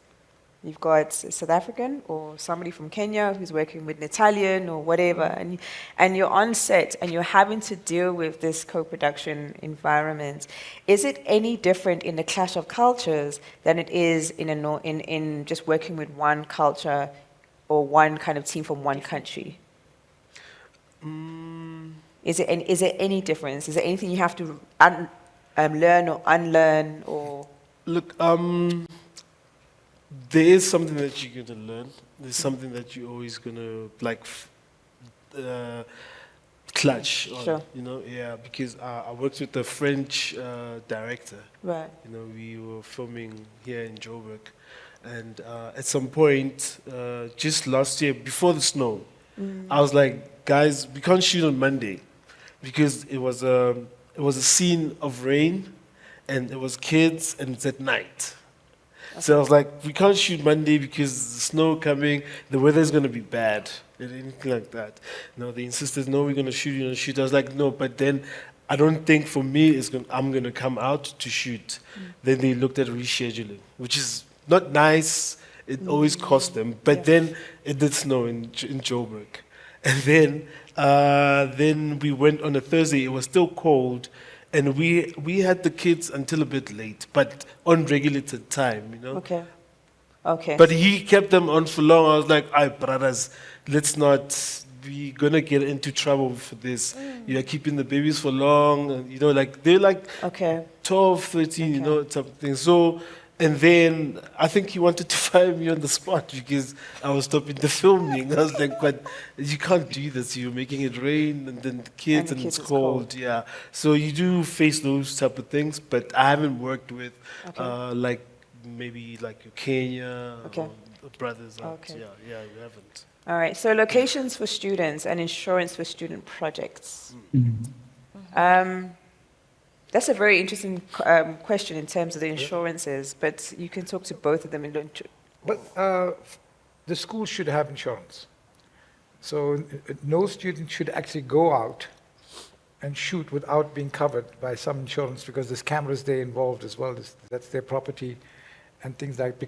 You've got a South African or somebody from Kenya who's working with an Italian or whatever, and you're on set and you're having to deal with this co-production environment. Is it any different in the clash of cultures than it is in just working with one culture or one kind of team from one country? Is there any difference? Is there anything you have to learn or unlearn or? Look, there is something that you're going to learn. There's something that you're always going to clutch on. Sure. Because I worked with a French director. Right. We were filming here in Joburg, and at some point, just last year before the snow, I was like, guys, we can't shoot on Monday, because it was a scene of rain, and it was kids, and it's at night. So I was like, we can't shoot Monday because the snow coming, the weather's going to be bad, and anything like that. No, they insisted, no, we're going to shoot. I was like, no, but then I don't think for me I'm going to come out to shoot. Then they looked at rescheduling, which is not nice. It always cost them. But then it did snow in Joburg. And then we went on a Thursday. It was still cold. And we had the kids until a bit late, but on regulated time, Okay. But he kept them on for long. I was like, brothers, let's not, we're going to get into trouble for this. You're keeping the babies for long, and, they're like 12, 13, something. So, and then I think he wanted to fire me on the spot because I was stopping the filming. I was like, but you can't do this. You're making it rain, and then the kids, and it's cold. Yeah. So you do face those type of things, but I haven't worked with maybe like Kenya or brothers. Yeah, we haven't. All right. So locations for students and insurance for student projects. That's a very interesting question in terms of the insurances, but you can talk to both of them. But the school should have insurance. So no student should actually go out and shoot without being covered by some insurance, because there's cameras there involved as well. That's their property and things like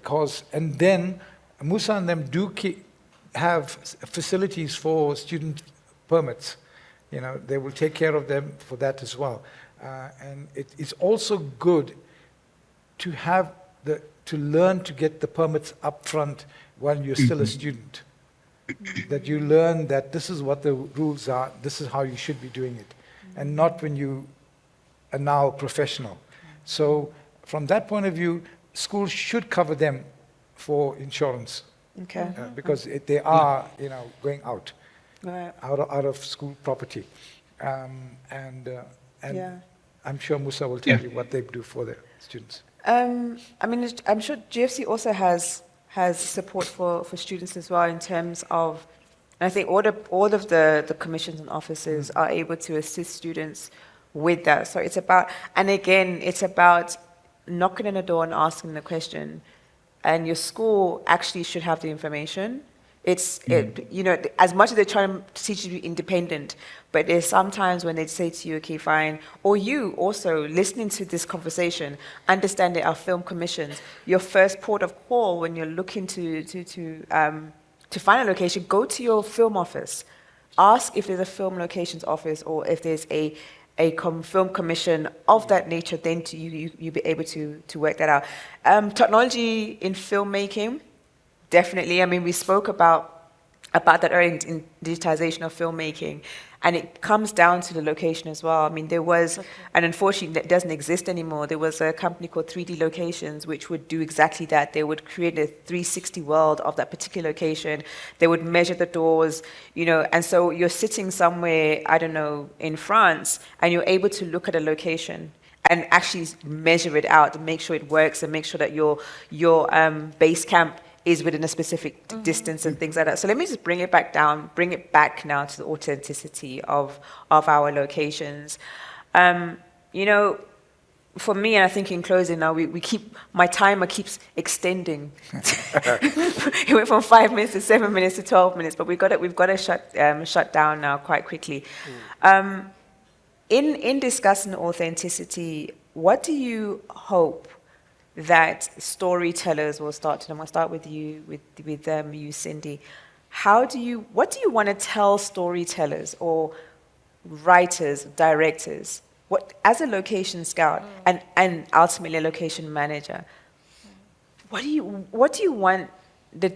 and then Musa and them do have facilities for student permits. They will take care of them for that as well. And it's also good to have to learn to get the permits up front while you're still a student. That you learn that this is what the rules are, this is how you should be doing it, and not when you are now professional. So from that point of view, schools should cover them for insurance. Okay. Because they are, going out, right. out of school property. And I'm sure Musa will tell you what they do for their students. I'm sure GFC also has support for students as well in terms of, and I think all of the commissions and offices are able to assist students with that. So it's about knocking on the door and asking the question, and your school actually should have the information. As much as they're trying to teach you to be independent, but there's sometimes when they say to you, okay, fine, or you also listening to this conversation, understand that our film commissions, your first port of call when you're looking to find a location, go to your film office. Ask if there's a film locations office or if there's a film commission of that nature, then you'll be able to work that out. Technology in filmmaking, definitely. We spoke about about that early in digitization of filmmaking. And it comes down to the location as well. I mean, there was, and unfortunately that doesn't exist anymore, there was a company called 3D Locations, which would do exactly that. They would create a 360 world of that particular location. They would measure the doors, you know, and so you're sitting somewhere, I don't know, in France, and you're able to look at a location and actually measure it out and make sure it works and make sure that your base camp is within a specific distance and things like that. So let me just bring it back now to the authenticity of our locations. You know, for me, and I think in closing now, my timer keeps extending. It went from 5 minutes to 7 minutes to 12 minutes, but we've got to shut down now quite quickly. In discussing authenticity, what do you hope that storytellers will start to do? I'm going to start with you, you, Cindy. What do you want to tell storytellers or writers, directors, as a location scout and ultimately a location manager? What do you want the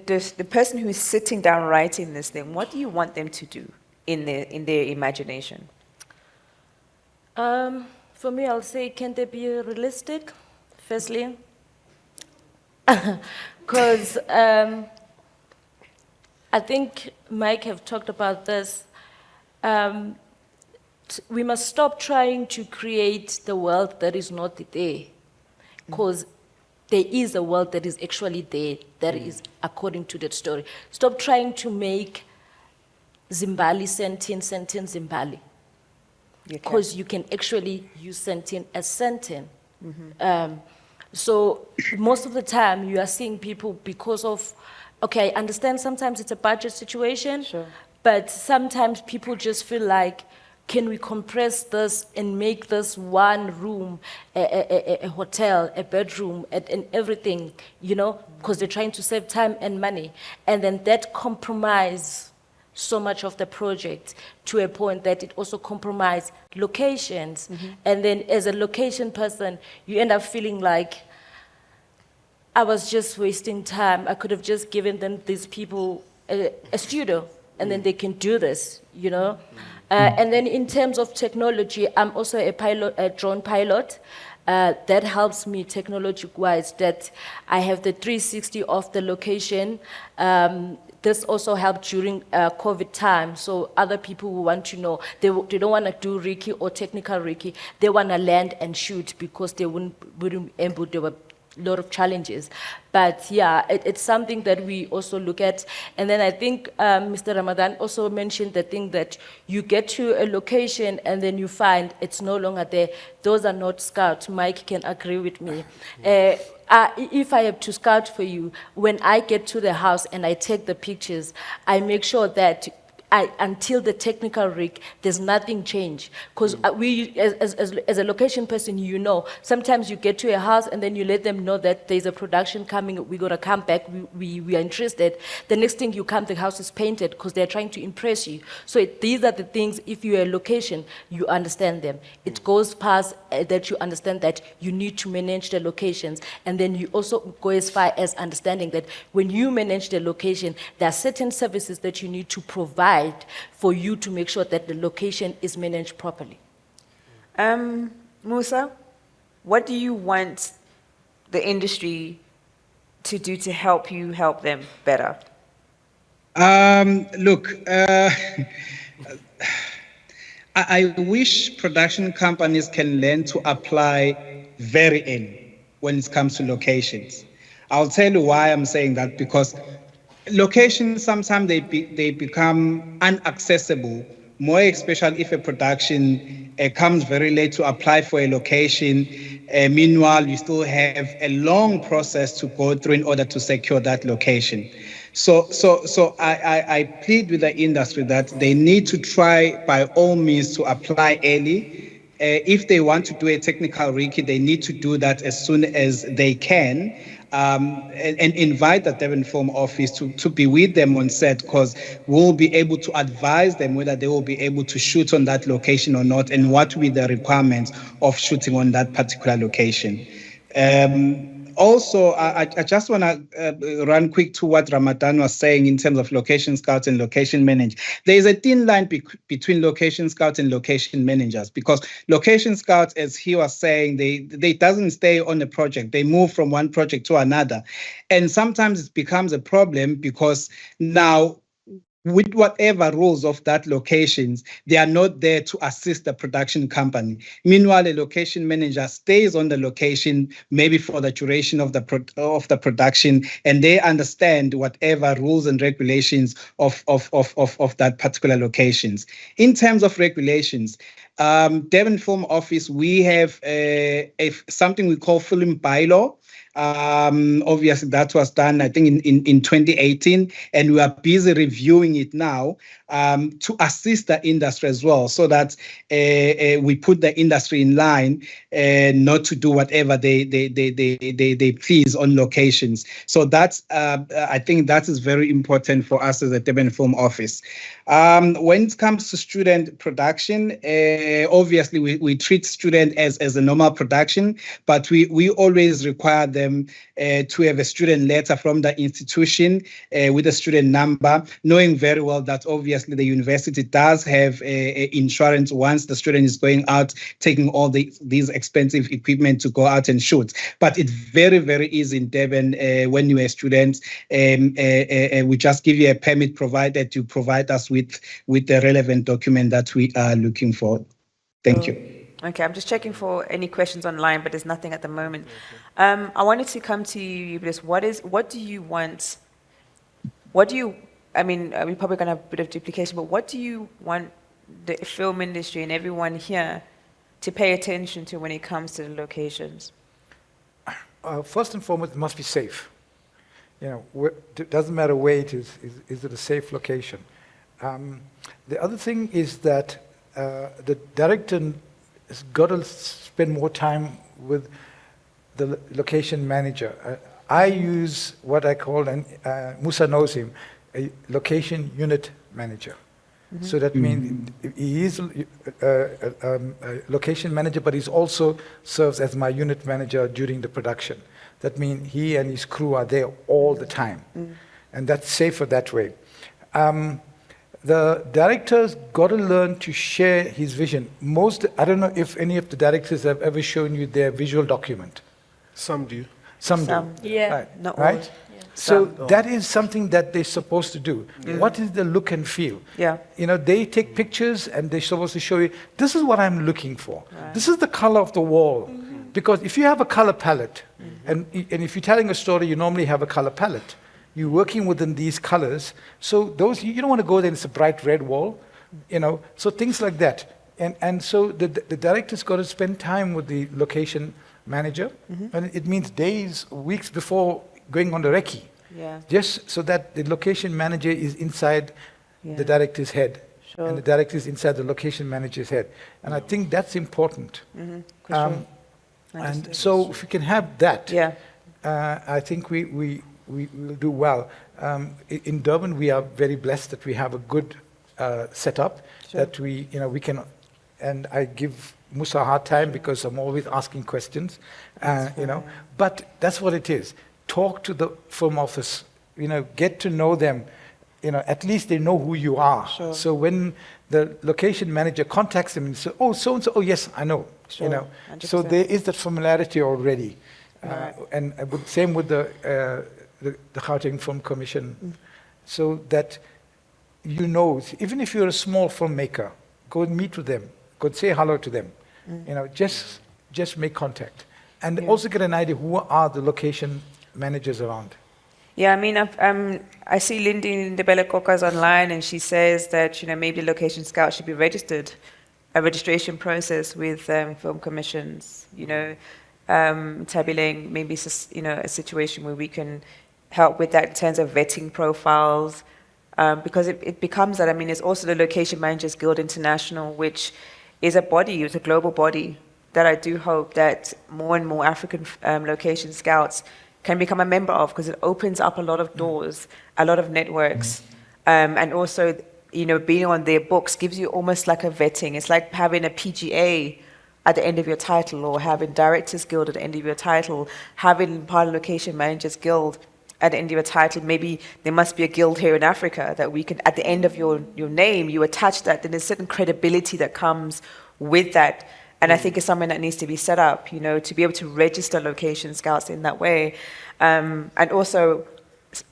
person who's sitting down writing this thing? What do you want them to do in their imagination? For me, I'll say, can they be realistic? Firstly, because I think Mike have talked about this. We must stop trying to create the world that is not there, because there is a world that is actually there, that is according to that story. Stop trying to make Zimbali sentient Zimbali, because you can actually use sentient as sentient. So most of the time you are seeing people because of, okay, I understand sometimes it's a budget situation, but sometimes people just feel like, can we compress this and make this one room, a hotel, a bedroom, and everything, you know, because they're trying to save time and money. And then that compromise so much of the project to a point that it also compromises locations. And then as a location person, you end up feeling like, I was just wasting time. I could have just given them, these people, a studio, and then they can do this, you know? And then in terms of technology, I'm also a drone pilot. That helps me technology-wise, that I have the 360 of the location. This also helped during COVID time. So other people who want to know, they don't want to do Reiki or technical Reiki. They want to land and shoot because they wouldn't be able, there were a lot of challenges. But yeah, it's something that we also look at. And then I think Mr. Ramadan also mentioned the thing that you get to a location and then you find it's no longer there. Those are not scouts. Mike can agree with me. If I have to scout for you, when I get to the house and I take the pictures, I make sure that until the technical rig, there's nothing changed. Because we, as a location person, you know, sometimes you get to a house and then you let them know that there's a production coming, we're going to come back, we are interested. The next thing you come, the house is painted because they're trying to impress you. So these are the things, if you're a location, you understand them. It goes past that you understand that you need to manage the locations. And then you also go as far as understanding that when you manage the location, there are certain services that you need to provide for you to make sure that the location is managed properly. Musa, what do you want the industry to do to help you help them better? Look, I wish production companies can learn to apply very early when it comes to locations. I'll tell you why I'm saying that, because locations, sometimes they become inaccessible, more especially if a production comes very late to apply for a location. Meanwhile, you still have a long process to go through in order to secure that location. So I plead with the industry that they need to try by all means to apply early. If they want to do a technical Reiki, they need to do that as soon as they can. And invite the Devon Film office to be with them on set, because we'll be able to advise them whether they will be able to shoot on that location or not, and what will be the requirements of shooting on that particular location. Also, I just want to run quick to what Ramadan was saying in terms of location scouts and location managers. There is a thin line between location scouts and location managers, because location scouts, as he was saying, they doesn't stay on the project. They move from one project to another. And sometimes it becomes a problem because now, with whatever rules of that locations, they are not there to assist the production company. Meanwhile, a location manager stays on the location, maybe for the duration of the production, and they understand whatever rules and regulations of that particular locations. In terms of regulations, Devon Film Office, we have something we call film bylaw. Obviously, that was done, I think, in 2018, and we are busy reviewing it now to assist the industry as well, so that we put the industry in line, not to do whatever they please on locations. So that's, I think that is very important for us as a Durban Film Office. When it comes to student production, obviously we treat student as a normal production, but we always require them to have a student letter from the institution with a student number, knowing very well that obviously the university does have insurance once the student is going out, taking all these expensive equipment to go out and shoot. But it's very, very easy in Durban when you're a student. We just give you a permit, provided you provide us with the relevant document that we are looking for. Thank you. Okay, I'm just checking for any questions online, but there's nothing at the moment. I wanted to come to you, Eubulus. What do you want? I mean, we're probably going to have a bit of duplication, but what do you want the film industry and everyone here to pay attention to when it comes to the locations? First and foremost, it must be safe. It doesn't matter where it is it a safe location? The other thing is that the director has got to spend more time with the location manager. I use what I call, and Musa knows him, a location unit manager. Mm-hmm. So that means he is a location manager, but he also serves as my unit manager during the production. That means he and his crew are there all the time. Mm. And that's safer that way. The director's got to learn to share his vision. I don't know if any of the directors have ever shown you their visual document. Some do. Some do. Yeah. Right. Not all. Right? Yeah. So that is something that they're supposed to do. Yeah. What is the look and feel? Yeah. They take pictures and they're supposed to show you, this is what I'm looking for. Right. This is the color of the wall. Mm-hmm. Because if you have a color palette, and if you're telling a story, you normally have a color palette. You're working within these colors, so those you don't want to go there and it's a bright red wall, so things like that. And so the director's got to spend time with the location manager, and it means days, weeks before going on the recce. Yeah. Just so that the location manager is inside the director's head, and the director is inside the location manager's head. And I think that's important. Mm-hmm. And so if we can have that, I think we will do well. In Durban, we are very blessed that we have a good setup, that we can, and I give Musa a hard time because I'm always asking questions, but that's what it is. Talk to the film office, get to know them, at least they know who you are. Sure. So when the location manager contacts them and says, oh, so-and-so, oh yes, I know, so there is that familiarity already. Right. And same with the Gauteng Film Commission, so that even if you're a small filmmaker, go and meet with them, go and say hello to them, just make contact, and also get an idea who are the location managers around. Yeah, I mean, I see Lindy Ndebele-Koka's online, and she says that maybe location scouts should be registered, a registration process with film commissions. Tabulating maybe a situation where we can help with that in terms of vetting profiles, because it becomes that. I mean, it's also the Location Managers Guild International, which is a body, it's a global body that I do hope that more and more African location scouts can become a member of, because it opens up a lot of doors, a lot of networks, and also, being on their books gives you almost like a vetting. It's like having a PGA at the end of your title, or having Directors Guild at the end of your title, having part of Location Managers Guild at the end of your title. Maybe there must be a guild here in Africa that we can, at the end of your name, you attach that, then there's certain credibility that comes with that. And I think it's something that needs to be set up, you know, to be able to register location scouts in that way. And also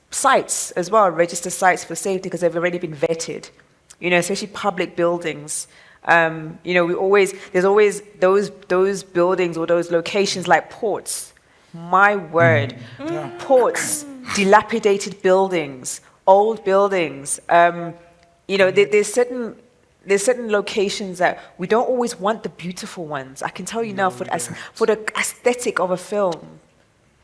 sites as well, register sites for safety because they've already been vetted, you know, especially public buildings. You know, there's always those buildings or those locations like ports. My word, ports, dilapidated buildings, old buildings. You know, there's certain locations that we don't always want the beautiful ones. I can tell you now, for the aesthetic of a film,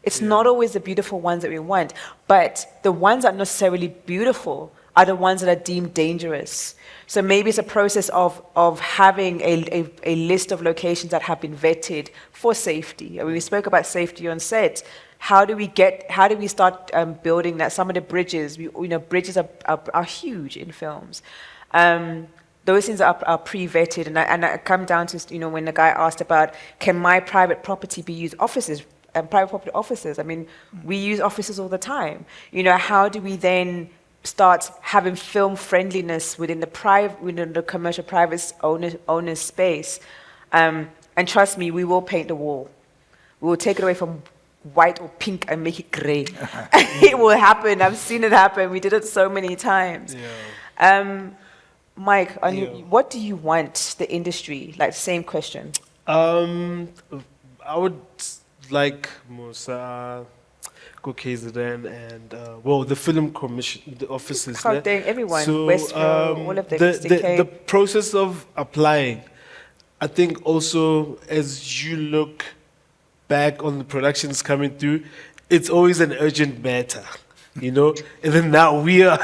it's not always the beautiful ones that we want, but the ones that are necessarily beautiful are the ones that are deemed dangerous. So maybe it's a process of having a list of locations that have been vetted for safety. I mean, we spoke about safety on set. How do we start building that? Some of the bridges, bridges are huge in films. Those things are pre-vetted, and I come down to, you know, when the guy asked about, can my private property be used offices and private property offices? I mean, we use offices all the time. You know, how do we then start having film friendliness within the commercial private owner space? And trust me, we will paint the wall. We will take it away from white or pink and make it gray. It will happen. I've seen it happen. We did it so many times. Yeah. Mike, what do you want the industry? Like, same question. I would like Musa, KZN, and the film commission, the offices. Everyone, so, Westville, all of them. The process of applying, I think also as you look back on the productions coming through, it's always an urgent matter. You know, and then now we are,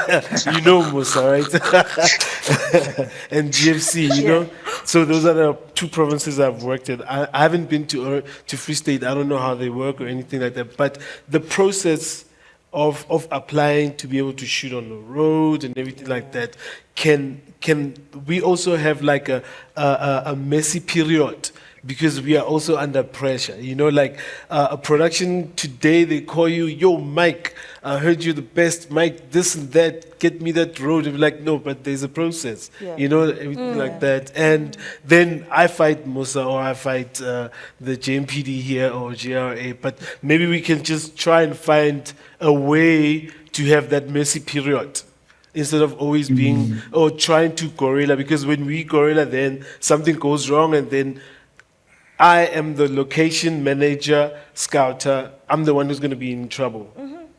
you know, Musa, right? And GFC, you know. So those are the two provinces I've worked in. I haven't been to Free State. I don't know how they work or anything like that. But the process of applying to be able to shoot on the road and everything like that, can we also have like a messy period? Because we are also under pressure, you know, like a production today, they call you, yo, Mike, I heard you're the best, Mike, this and that, get me that road. And we're like, no, but there's a process, you know, everything like that. And then I fight Musa, or I fight the JMPD here or GRA, but maybe we can just try and find a way to have that messy period, instead of always being, or trying to guerrilla, because when we guerrilla, then something goes wrong, and then I am the location manager, scouter. I'm the one who's going to be in trouble.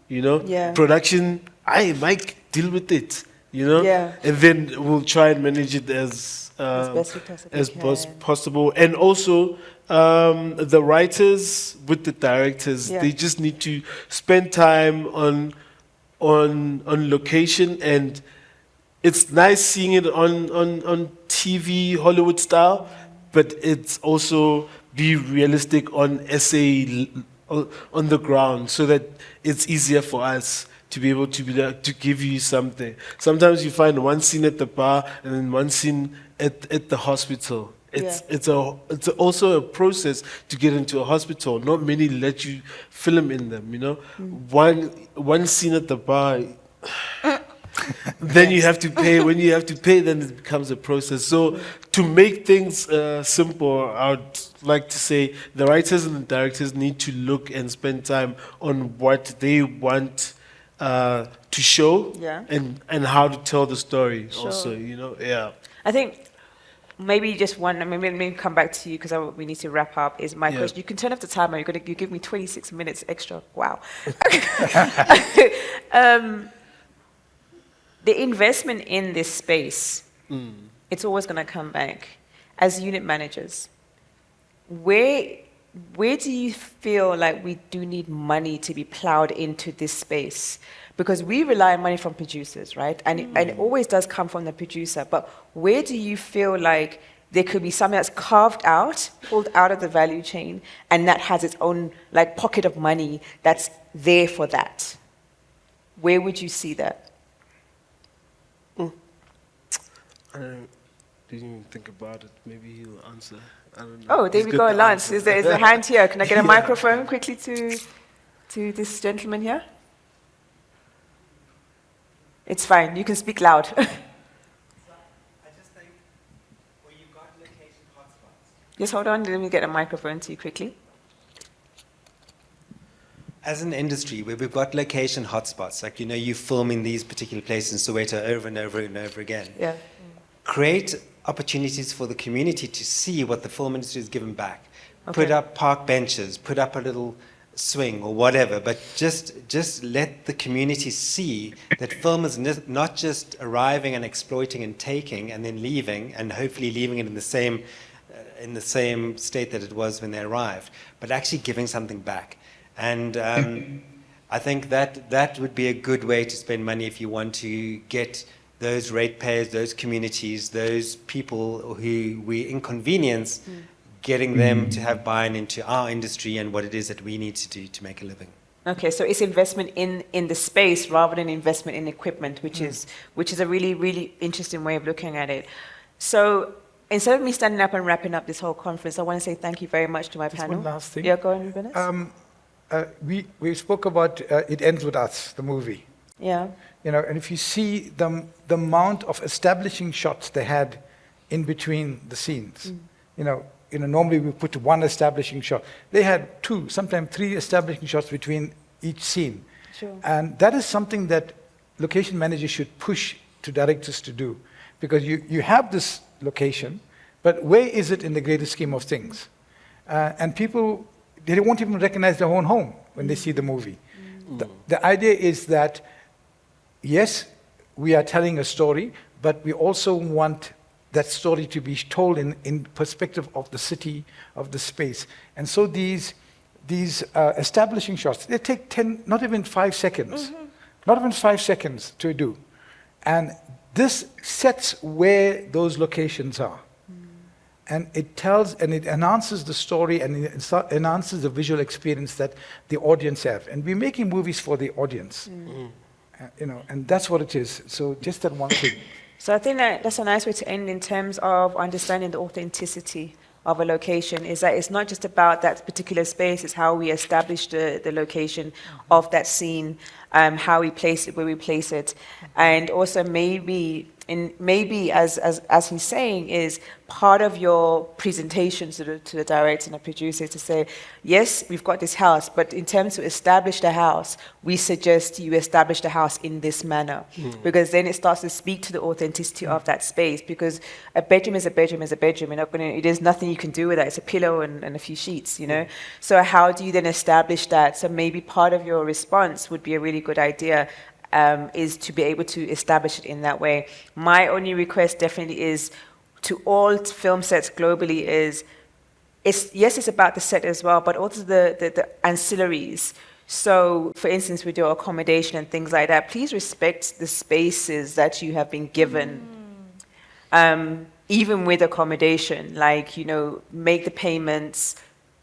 You know? Yeah. Production, Mike, deal with it. You know? Yeah. And then we'll try and manage it as best possible. And also, the writers with the directors, they just need to spend time on location. And it's nice seeing it on TV, Hollywood style. But it's also be realistic on SA, on the ground, so that it's easier for us to be able to be there, to give you something. Sometimes you find one scene at the bar and then one scene at the hospital. It's also a process to get into a hospital. Not many let you film in them, you know. One scene at the bar. Then you have to pay. When you have to pay, then it becomes a process. So to make things simple, I would like to say the writers and the directors need to look and spend time on what they want to show, and how to tell the story. Also, you know, I think maybe just one. Maybe come back to you because we need to wrap up. Is my question? You can turn off the timer. You give me 26 minutes extra. Wow. The investment in this space, it's always going to come back. As unit managers, where do you feel like we do need money to be plowed into this space? Because we rely on money from producers, right? And it always does come from the producer. But where do you feel like there could be something that's carved out, pulled out of the value chain, and that has its own like pocket of money that's there for that? Where would you see that? Didn't even think about it. Maybe he'll answer. I don't know. Oh, there He's we got go, the Lance. answer. Is there a hand here? Can I get a Yeah. microphone quickly to this gentleman here? It's fine. You can speak loud. Just hold on. Let me get a microphone to you quickly. As an industry where we've got location hotspots, like, you film in these particular places in Soweto over and over and over again. Yeah. Create opportunities for the community to see what the film industry has given back. Okay. Put up park benches, put up a little swing or whatever, but just let the community see that film is not just arriving and exploiting and taking and then leaving, and hopefully leaving it in the same state that it was when they arrived, but actually giving something back. And I think that would be a good way to spend money if you want to get those ratepayers, those communities, those people who we inconvenience, getting them to have buy-in into our industry and what it is that we need to do to make a living. Okay, so it's investment in the space rather than investment in equipment, which is a really, really interesting way of looking at it. So instead of me standing up and wrapping up this whole conference, I want to say thank you very much to my panel. One last thing. Yeah, go on, Eubulus. We spoke about It Ends With Us, the movie. Yeah. And if you see the amount of establishing shots they had in between the scenes, normally we put one establishing shot. They had 2, sometimes 3 establishing shots between each scene. Sure. And that is something that location managers should push to directors to do, because you have this location, but where is it in the greater scheme of things? And people, they won't even recognize their own home when they see the movie. The idea is that, yes, we are telling a story, but we also want that story to be told in perspective of the city, of the space. And so these establishing shots, they take 10, not even 5 seconds, not even 5 seconds to do. And this sets where those locations are. And it tells, and it enhances the story, and it enhances the visual experience that the audience have. And we're making movies for the audience, and that's what it is. So just that one thing. So I think that's a nice way to end in terms of understanding the authenticity of a location, is that it's not just about that particular space, it's how we establish the location of that scene, how we place it, where we place it. And also maybe as he's saying, is part of your presentation to the director and the producer to say, yes, we've got this house, but in terms to establish the house, we suggest you establish the house in this manner, because then it starts to speak to the authenticity of that space, because a bedroom is a bedroom is a bedroom. There's nothing you can do with that. It's a pillow and a few sheets, So how do you then establish that? So maybe part of your response would be a really good idea, is to be able to establish it in that way. My only request definitely is to all film sets globally it's about the set as well, but also the ancillaries. So, for instance, with your accommodation and things like that, please respect the spaces that you have been given. Even with accommodation, make the payments.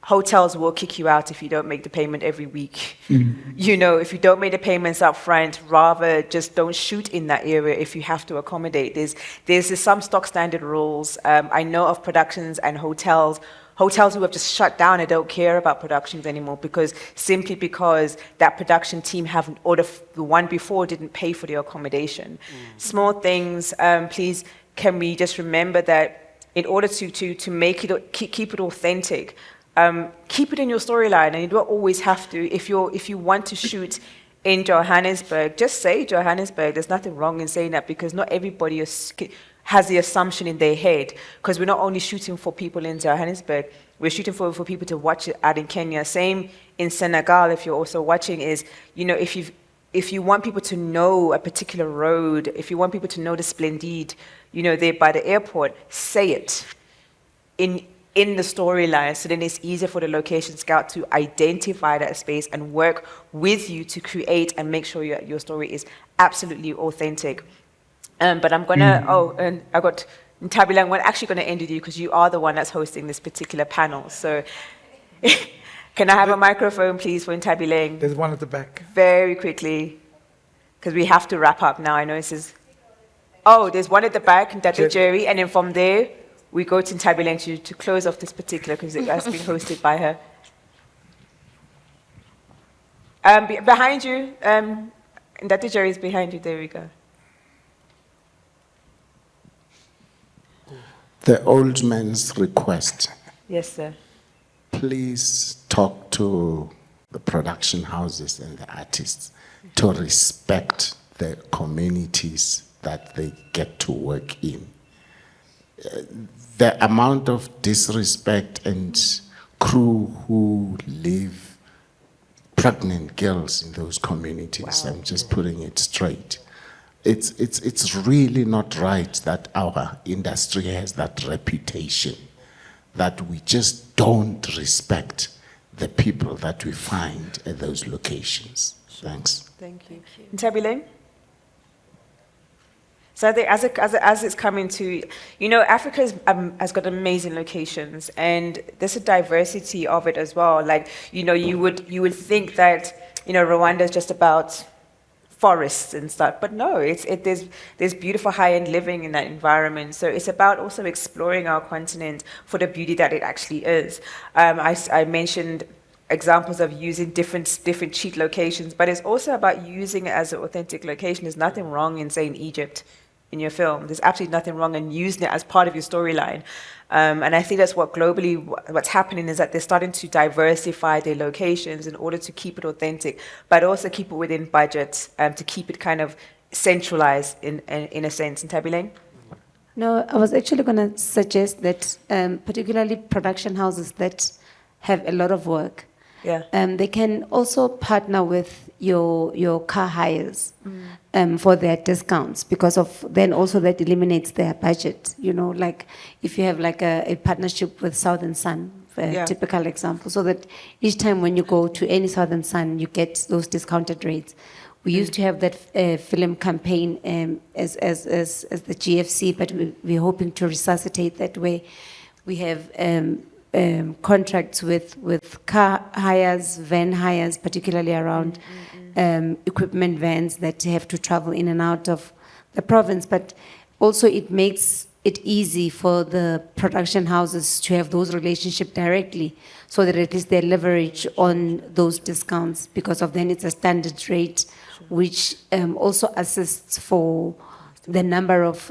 Hotels will kick you out if you don't make the payment every week. If you don't make the payments up front, rather just don't shoot in that area if you have to accommodate. There's some stock standard rules. I know of productions and hotels who have just shut down and don't care about productions anymore because that production team or the one before didn't pay for the accommodation. Small things, please, can we just remember that in order to make it, keep it authentic, keep it in your storyline, and you don't always have to. If you want to shoot in Johannesburg, just say Johannesburg. There's nothing wrong in saying that, because not everybody has the assumption in their head. Because we're not only shooting for people in Johannesburg, we're shooting for people to watch it out in Kenya. Same in Senegal. If you're also watching, if you want people to know a particular road, if you want people to know the Splendide, there by the airport, say it in the storyline, so then it's easier for the location scout to identify that space and work with you to create and make sure your story is absolutely authentic. But I'm gonna, and I got Ntabilang, we're actually gonna end with you because you are the one that's hosting this particular panel. So can I have a microphone, please, for Ntabilang? There's one at the back. Very quickly, because we have to wrap up now. I know this is... Oh, there's one at the back, Ndate Jerry, and then from there, we go to Ncgobo to close off this particular, because it has been hosted by her. Behind you, Ndate Jerry is behind you, there we go. The old man's request. Yes, sir. Please talk to the production houses and the artists to respect the communities that they get to work in. The amount of disrespect and crew who leave pregnant girls in those communities, I'm just putting it straight. It's really not right that our industry has that reputation, that we just don't respect the people that we find at those locations. Thanks. Thank you. Ncgobo? So I think as it's coming to, Africa has got amazing locations, and there's a diversity of it as well. Like, you would think that, Rwanda is just about forests and stuff, but no, there's beautiful high-end living in that environment. So it's about also exploring our continent for the beauty that it actually is. I mentioned examples of using different cheat locations, but it's also about using it as an authentic location. There's nothing wrong in saying Egypt in your film. There's absolutely nothing wrong in using it as part of your storyline. And I think that's what globally, what's happening is that they're starting to diversify their locations in order to keep it authentic, but also keep it within budget, to keep it kind of centralized in a sense. Ncgobo? No, I was actually going to suggest that particularly production houses that have a lot of work, they can also partner with your car hires for their discounts, because of then also that eliminates their budget. Like if you have like a partnership with Southern Sun, typical example, so that each time when you go to any Southern Sun, you get those discounted rates. We used to have that film campaign as the GFC, but we're hoping to resuscitate that way. We have contracts with car hires, van hires, particularly around equipment vans that have to travel in and out of the province. But also it makes it easy for the production houses to have those relationships directly, so that at least they leverage on those discounts, because of then it's a standard rate, which also assists for the number of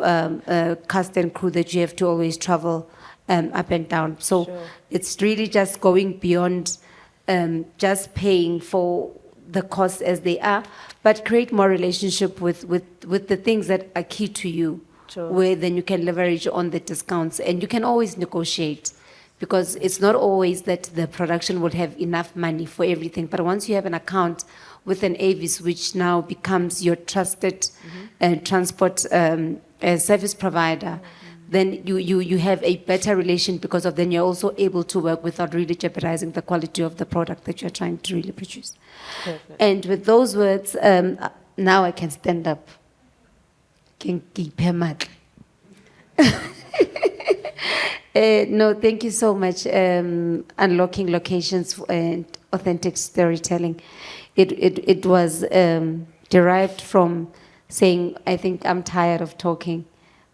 cast and crew that you have to always travel up and down. So it's really just going beyond just paying for the costs as they are, but create more relationship with the things that are key to you, where then you can leverage on the discounts, and you can always negotiate, because it's not always that the production will have enough money for everything. But once you have an account with an Avis, which now becomes your trusted transport service provider, then you have a better relation, because of then you're also able to work without really jeopardizing the quality of the product that you're trying to really produce. Perfect. And with those words, now I can stand up. No, thank you so much. Unlocking locations and authentic storytelling. It was derived from saying, I think I'm tired of talking,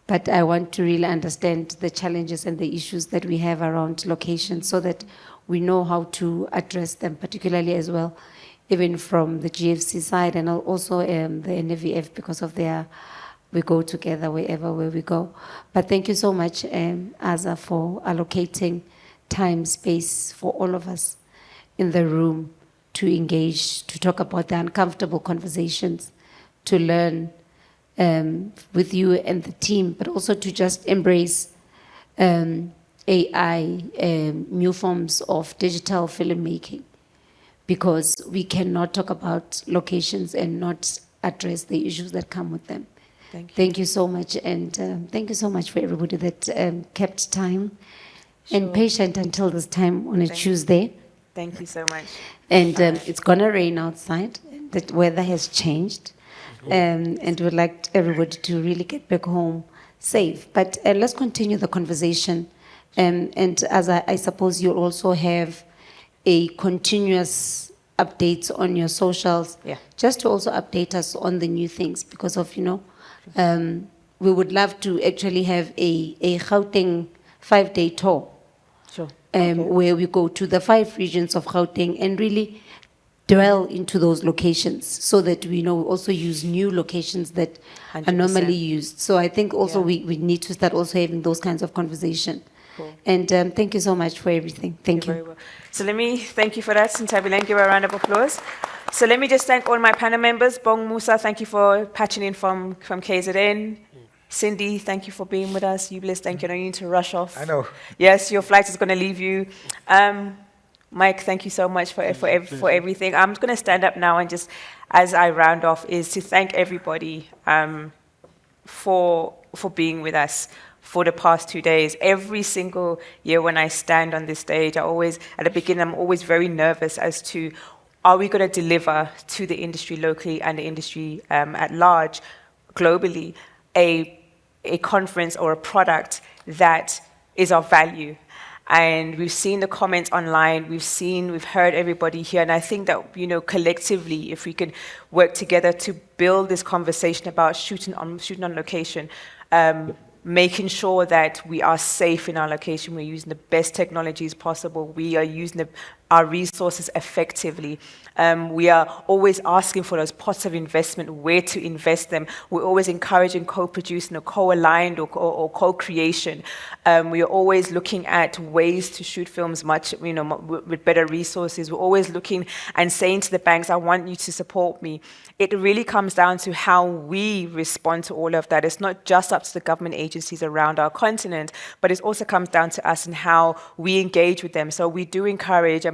but I want to really understand the challenges and the issues that we have around locations, so that we know how to address them, particularly as well, even from the GFC side, and also the NVF, because of we go together where we go. But thank you so much, Aza, for allocating time, space for all of us in the room to engage, to talk about the uncomfortable conversations, to learn with you and the team, but also to just embrace AI, new forms of digital filmmaking, because we cannot talk about locations and not address the issues that come with them. Thank you so much, and thank you so much for everybody that kept time and patient until this time on a Tuesday. Thank you so much. And it's gonna rain outside. The weather has changed. And we'd like everybody to really get back home safe. But let's continue the conversation. And as I suppose you'll also have a continuous updates on your socials, just to also update us on the new things, because of, we would love to actually have a Gauteng 5-day tour. Sure. Where we go to the 5 regions of Gauteng and really dwell into those locations so that we also use new locations that are 100%. normally used. So I think also we need to start also having those kinds of conversation. Cool. And thank you so much for everything. Thank you. Very well. So let me thank you for that, Sintabile, give her a round of applause. So let me just thank all my panel members. Bong Musa, thank you for patching in from KZN. Cindy, thank you for being with us. Eubulus, thank you. I know you need to rush off. I know. Yes, your flight is going to leave you. Mike, thank you so much for everything. I'm going to stand up now and just, as I round off, is to thank everybody for being with us for the past 2 days. Every single year when I stand on this stage, at the beginning, I'm always very nervous as to, are we going to deliver to the industry locally and the industry at large, globally, a conference or a product that is of value. And we've seen the comments online, we've heard everybody here, and I think that, collectively, if we can work together to build this conversation about shooting on location, making sure that we are safe in our location, we're using the best technologies possible, we are using our resources effectively. We are always asking for those pots of investment, where to invest them. We're always encouraging co-producing or co-aligned or co-creation. We are always looking at ways to shoot films much, with better resources. We're always looking and saying to the banks, I want you to support me. It really comes down to how we respond to all of that. It's not just up to the government agencies around our continent, but it also comes down to us and how we engage with them. So we do encourage,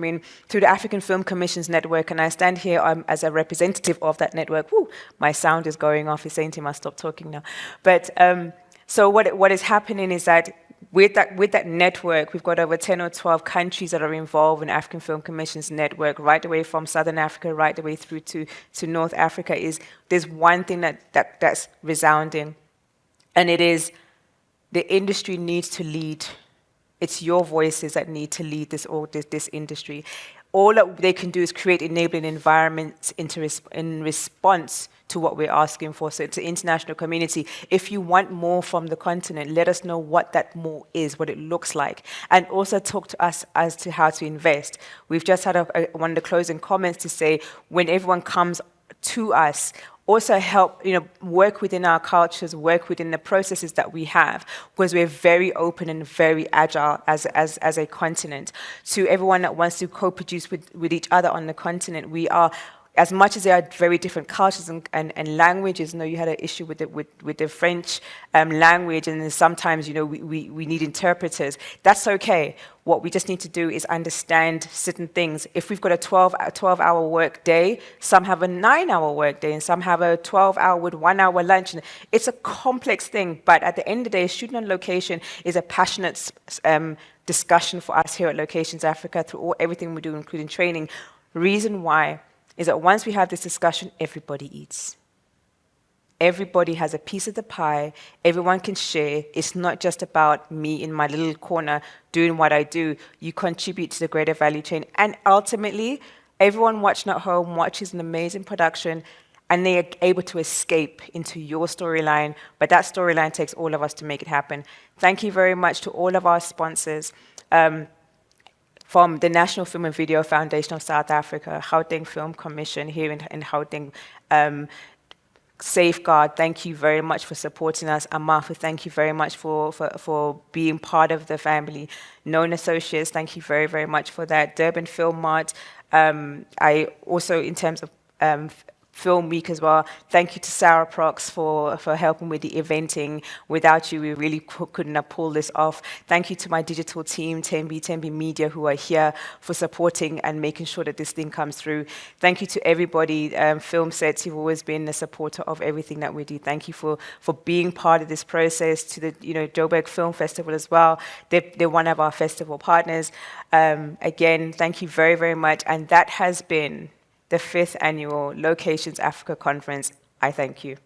through the African Film Commissions Network, and I stand here as a representative of that network. Woo, my sound is going off. He's saying to him, I'll stop talking now. But so what is happening is that with that network, we've got over 10 or 12 countries that are involved in African Film Commissions Network, right away from Southern Africa, right the way through to North Africa. There's one thing that's resounding, and it is the industry needs to lead. It's your voices that need to lead this industry. All that they can do is create enabling environments in response to what we're asking for. So it's the international community. If you want more from the continent, let us know what that more is, what it looks like. And also talk to us as to how to invest. We've just had one of the closing comments to say, when everyone comes to us, also help, work within our cultures, work within the processes that we have, because we're very open and very agile as a continent. To everyone that wants to co-produce with each other on the continent, we are, as much as there are very different cultures and languages. You had an issue with the French language, and then sometimes, we need interpreters. That's okay. What we just need to do is understand certain things. If we've got a 12-hour work day, some have a 9-hour work day, and some have a 12-hour with 1-hour lunch. And it's a complex thing, but at the end of the day, shooting on location is a passionate discussion for us here at Locations Africa through everything we do, including training. Reason why is that once we have this discussion, everybody eats. Everybody has a piece of the pie. Everyone can share. It's not just about me in my little corner doing what I do. You contribute to the greater value chain. And ultimately, everyone watching at home watches an amazing production, and they are able to escape into your storyline. But that storyline takes all of us to make it happen. Thank you very much to all of our sponsors. From the National Film and Video Foundation of South Africa, Gauteng Film Commission here in Gauteng, Safeguard, thank you very much for supporting us. Amafu, thank you very much for being part of the family. Known Associates, thank you very, very much for that. Durban Film Mart, I also, in terms of Film Week as well, thank you to Sarah Prox for helping with the eventing. Without you, we really couldn't have pulled this off. Thank you to my digital team, Tembi Media, who are here for supporting and making sure that this thing comes through. Thank you to everybody, Film Sets, who've always been a supporter of everything that we do. Thank you for being part of this process. To the Joburg Film Festival as well. They're one of our festival partners. Again, thank you very, very much. And that has been the 5th annual Locations Africa Conference. I thank you.